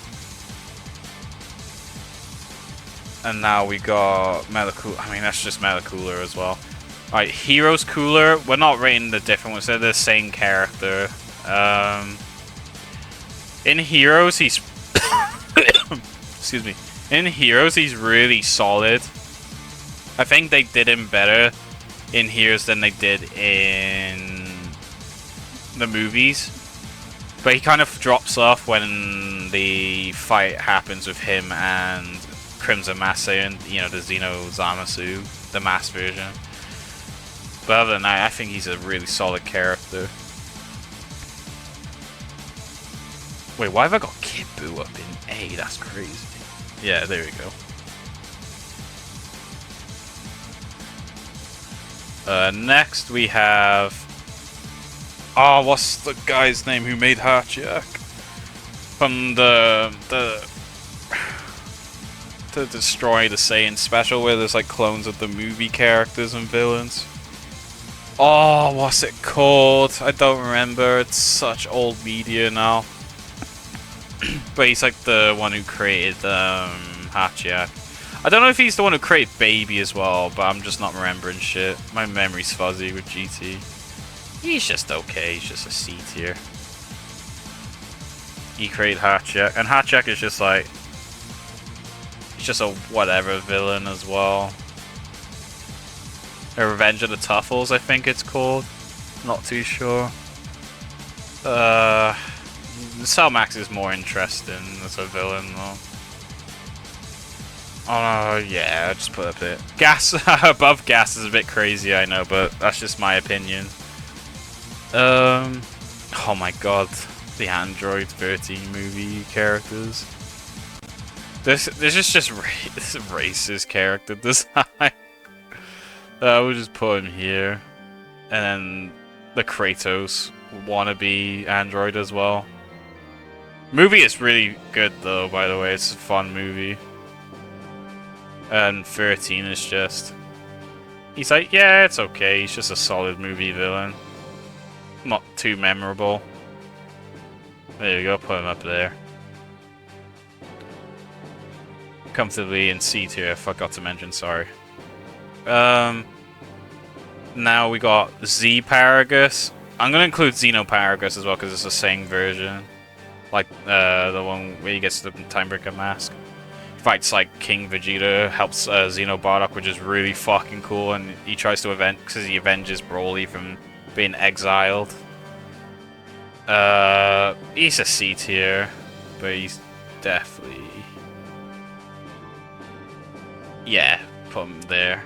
And now we got Meta Cooler. I mean, that's just Meta Cooler as well. Alright, Heroes Cooler. We're not rating the different ones. They're the same character. In Heroes, he's... Excuse me. In Heroes, he's really solid. I think they did him better in Heroes than they did in the movies. But he kind of drops off when the fight happens with him and Crimson Master, you know, the Xeno Zamasu, the mass version. But other than that, I think he's a really solid character. Wait, why have I got Kid Buu up in A? That's crazy. Yeah, there we go. Next we have... Oh, what's the guy's name who made Hachiak? From to destroy the Saiyan special, where there's like clones of the movie characters and villains. Oh, what's it called? I don't remember. It's such old media now. But he's like the one who created Hachiak. I don't know if he's the one who created Baby as well, but I'm just not remembering shit. My memory's fuzzy with GT. He's just okay. He's just a C tier. He created Hachiak, and Hachiak is just like... He's just a whatever villain as well. A Revenge of the Tuffles, I think it's called. Not too sure. Cellmax is more interesting as a villain, though. Oh no, yeah, I'll just put up it. Gas above Gas is a bit crazy, I know, but that's just my opinion. Oh my god, the Android 13 movie characters. This is just this is racist character design. We'll just put him here, and then the Kratos wannabe android as well. Movie is really good though, by the way. It's a fun movie. And 13 is just... He's like, yeah, it's okay. He's just a solid movie villain. Not too memorable. There you go, put him up there. Comfortably in C tier, I forgot to mention, sorry. Now we got Z-Paragus. I'm gonna include Xenoparagus as well because it's the same version. Like the one where he gets the Timebreaker mask. Fights like King Vegeta, helps Xenobardock, which is really fucking cool, and he tries to because he avenges Broly from being exiled. He's a C tier, but he's definitely... Yeah, put him there.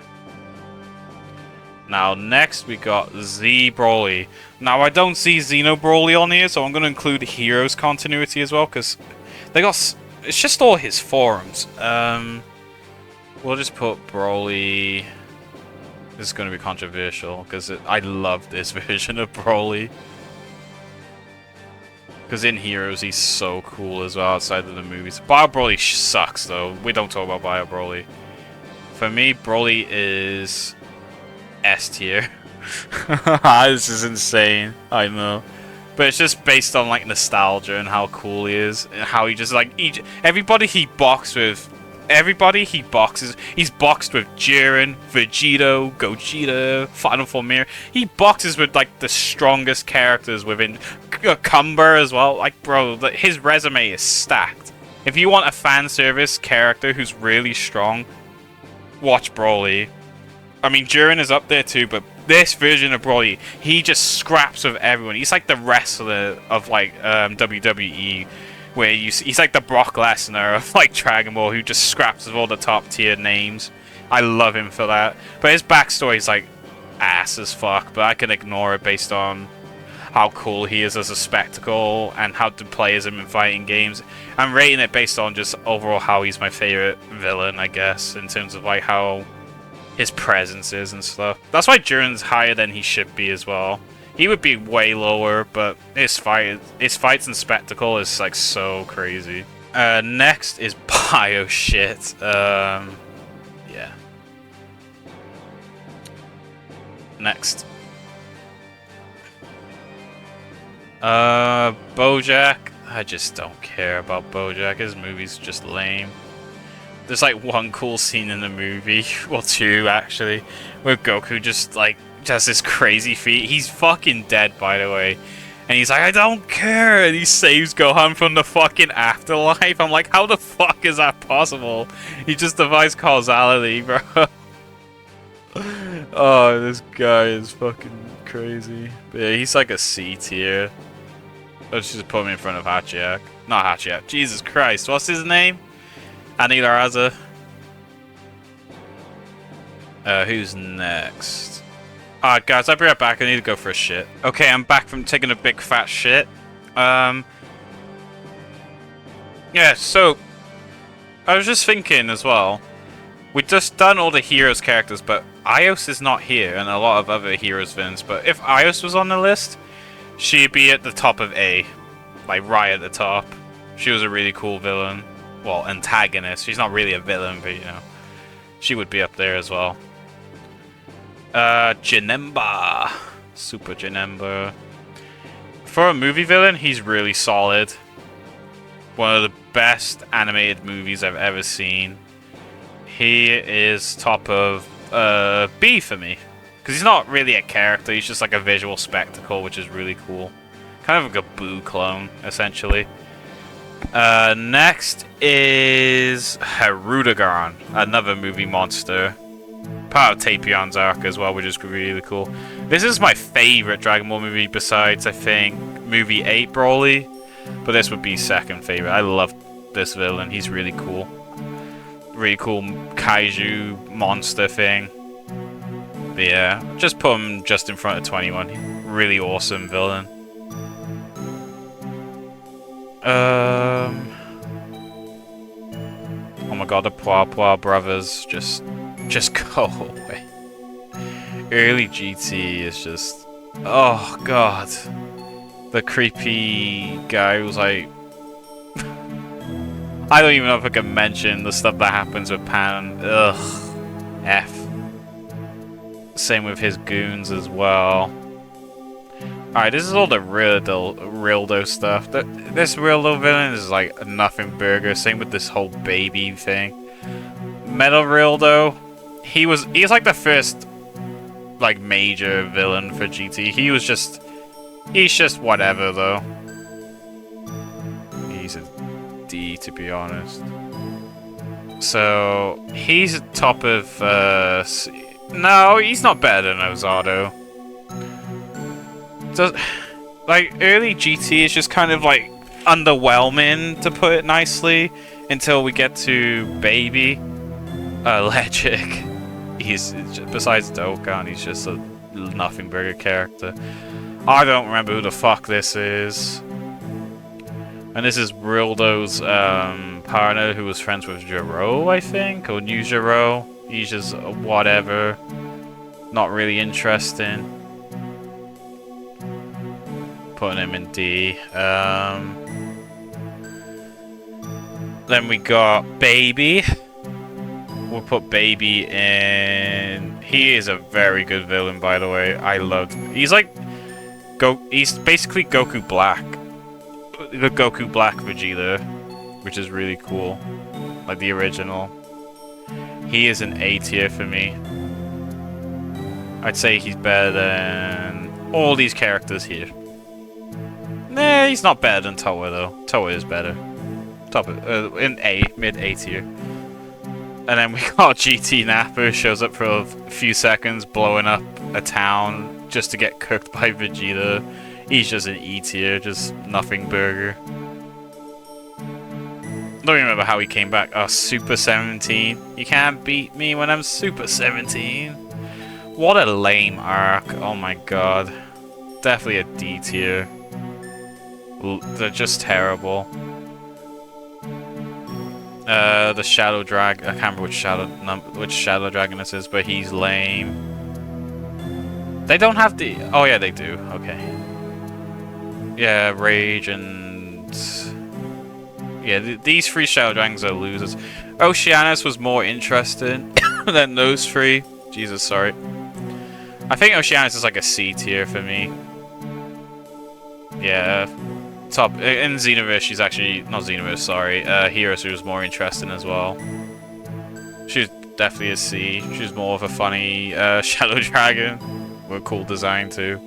Now, next we got Z Broly. Now, I don't see Xeno Broly on here, so I'm going to include Heroes continuity as well, because they got... It's just all his forms. We'll just put Broly... This is going to be controversial, because I love this version of Broly. Because in Heroes, he's so cool as well, outside of the movies. Bio Broly sucks, though. We don't talk about Bio Broly. For me, Broly is... S tier. This is insane, I know, but it's just based on like nostalgia and how cool he is and how he just like everybody he boxes, he's boxed with Jiren, Vegito, Gogeta, Final Form Mirror. He boxes with like the strongest characters within Cumber as well. Like, bro, his resume is stacked. If you want a fan service character who's really strong, watch Broly. I mean, Jiren is up there too, but this version of Broly, he just scraps with everyone. He's like the wrestler of like WWE, where he's like the Brock Lesnar of like Dragon Ball, who just scraps with all the top tier names. I love him for that. But his backstory is like ass as fuck, but I can ignore it based on... how cool he is as a spectacle and how to play as him in fighting games. I'm rating it based on just overall how he's my favorite villain, I guess, in terms of like how his presence is and stuff. That's why Jiren's higher than he should be as well. He would be way lower, but his fights and spectacle is like so crazy. Next is bio shit. Yeah. Next. BoJack. I just don't care about BoJack. His movie's just lame. There's like one cool scene in the movie, well two actually, where Goku just like does this crazy feat. He's fucking dead, by the way. And he's like, I don't care, and he saves Gohan from the fucking afterlife. I'm like, how the fuck is that possible? He just defies causality, bro. Oh, this guy is fucking crazy. But yeah, he's like a C tier. Let's just put him in front of Hachiak. Not Hachiak. Jesus Christ, what's his name? Anilaraza. Who's next? Alright guys, I'll be right back. I need to go for a shit. Okay, I'm back from taking a big fat shit. Yeah, so I was just thinking as well. We've just done all the heroes characters, but Ios is not here, and a lot of other heroes villains. But if Ios was on the list, she'd be at the top of A. Like right at the top. She was a really cool villain. Well, antagonist. She's not really a villain, but you know. She would be up there as well. Janemba. Super Janemba. For a movie villain, he's really solid. One of the best animated movies I've ever seen. He is top of B for me. Because he's not really a character, he's just like a visual spectacle, which is really cool. Kind of like a Boo clone, essentially. Next is Hirudegarn, another movie monster. Part of Tapion's arc as well, which is really cool. This is my favorite Dragon Ball movie besides, I think, movie 8 Broly. But this would be second favorite. I love this villain, he's really cool. Really cool kaiju monster thing. But yeah, just put him just in front of 21. Really awesome villain. Oh my god, the Pua brothers just go away. Early GT is just, oh god, the creepy guy who's like, I don't even know if I can mention the stuff that happens with Pan. Ugh, F. Same with his goons as well. Alright, this is all the Rildo stuff. This Rildo villain is like a nothing burger. Same with this whole baby thing. Metal Rildo, he's like the first like major villain for GT. He's just whatever though. He's a D to be honest. So he's top of no, he's not better than Ozato. Like early GT is just kind of like underwhelming, to put it nicely, until we get to Baby Legic. He's besides Dokkan, he's just a nothing burger character. I don't remember who the fuck this is. And this is Rildo's partner who was friends with Jiro, I think, or knew Jiro. He's just whatever, not really interesting. Putting him in D. Then we got Baby. We'll put Baby in. He is a very good villain, by the way. I loved. He's like he's basically Goku Black, the Goku Black Vegeta, which is really cool, like the original. He is an A tier for me. I'd say he's better than all these characters here. Nah, he's not better than Toa though. Toa is better. Top in A, mid A tier. And then we got GT Nappa, who shows up for a few seconds, blowing up a town just to get cooked by Vegeta. He's just an E tier, just nothing burger. Don't remember how he came back. Oh, Super 17. You can't beat me when I'm Super 17. What a lame arc. Oh my god. definitely a D tier. They're just terrible. The Shadow Drag. I can't remember which Shadow Dragon this is, but he's lame. They don't have the. Oh yeah, they do. Okay. Yeah, Rage and yeah, these 3 Shadow Dragons are losers. Oceanus was more interesting than those 3. Jesus, sorry. I think Oceanus is like a C tier for me. Yeah. Top in Xenoverse, she's actually not Xenoverse. Sorry, Heroes was more interesting as well. She's definitely a C. She's more of a funny Shadow Dragon with a cool design too.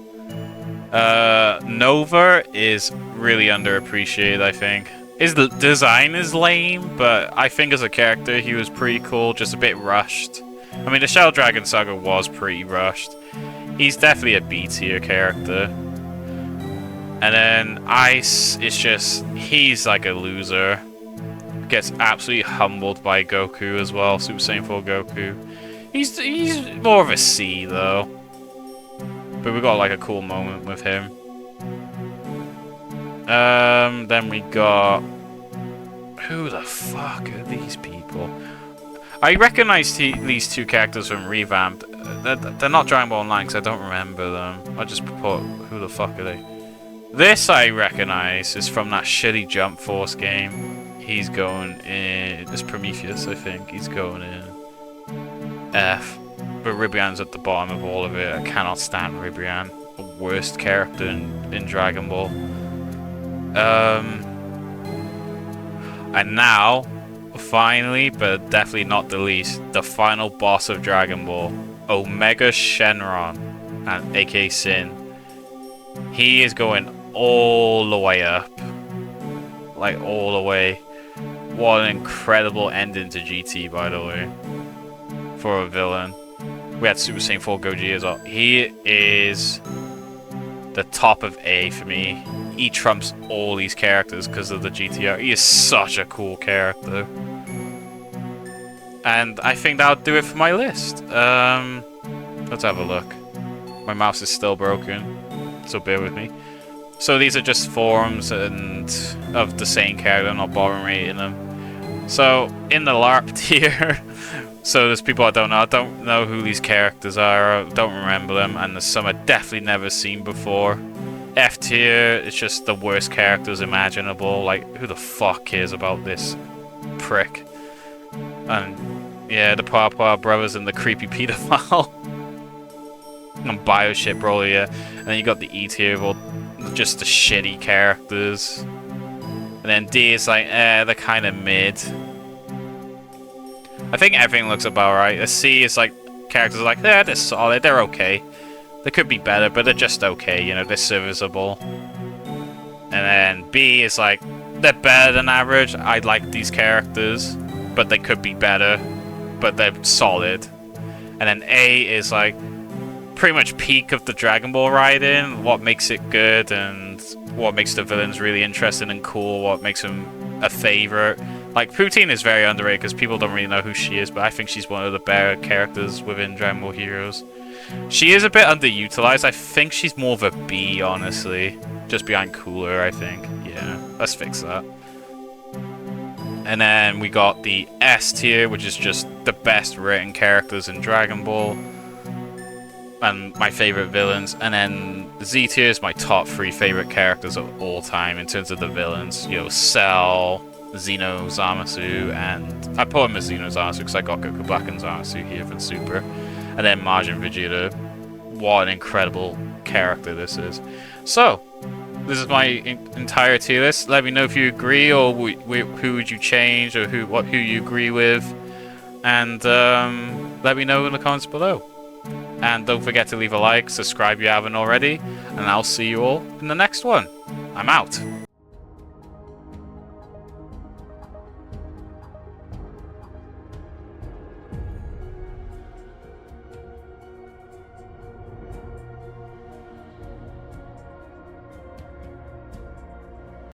Nova is really underappreciated. I think his design is lame, but I think as a character he was pretty cool. Just a bit rushed. I mean, the Shadow Dragon saga was pretty rushed. He's definitely a B tier character. And then Ice is just, he's like a loser. Gets absolutely humbled by Goku as well, Super Saiyan 4 Goku. He's more of a C though. But we got like a cool moment with him. Then we got... Who the fuck are these people? I recognize these 2 characters from Revamped. They're not Dragon Ball Online because I don't remember them. I just put, who the fuck are they? This I recognize is from that shitty Jump Force game. He's going in... It's Prometheus, I think. He's going in F. But Ribrian's at the bottom of all of it. I cannot stand Ribrian. The worst character in Dragon Ball. And now, finally, but definitely not the least, the final boss of Dragon Ball. Omega Shenron, and aka Sin. He is going all the way up. Like, all the way. What an incredible ending to GT, by the way. For a villain. We had Super Saiyan 4 Goji as well. He is the top of A for me. He trumps all these characters because of the GTR. He is such a cool character. And I think that'll do it for my list. Let's have a look. My mouse is still broken, so bear with me. So these are just forms and of the same character, I'm not bothering rating them. So in the LARP tier, so there's people I don't know who these characters are, I don't remember them, and there's some I've definitely never seen before. F tier, it's just the worst characters imaginable, like who the fuck cares about this prick? And yeah, the Papa Brothers and the creepy pedophile. And Bioship Broly, yeah. And then you got the E tier, well, just the shitty characters. And then D is like, they're kind of mid. I think everything looks about right. A C is like, characters are like, they're solid, they're okay. They could be better, but they're just okay, you know, they're serviceable. And then B is like, they're better than average. I like these characters, but they could be better, but they're solid. And then A is like, pretty much peak of the Dragon Ball writing, what makes it good and what makes the villains really interesting and cool, what makes them a favorite. Like, Poutine is very underrated because people don't really know who she is, but I think she's one of the better characters within Dragon Ball Heroes. She is a bit underutilized. I think she's more of a B, honestly. Just behind Cooler, I think. Yeah, let's fix that. And then we got the S tier, which is just the best written characters in Dragon Ball. And my favorite villains. And then Z tier is my top 3 favorite characters of all time in terms of the villains. You know, Cell, Xeno Zamasu, and I put him as Xeno Zamasu because I got Goku Black and Zamasu here from Super. And then Majin Vegeta. What an incredible character this is. So, this is my entire tier list. Let me know if you agree, or who would you change, or who you agree with. And let me know in the comments below. And don't forget to leave a like, subscribe if you haven't already, and I'll see you all in the next one. I'm out.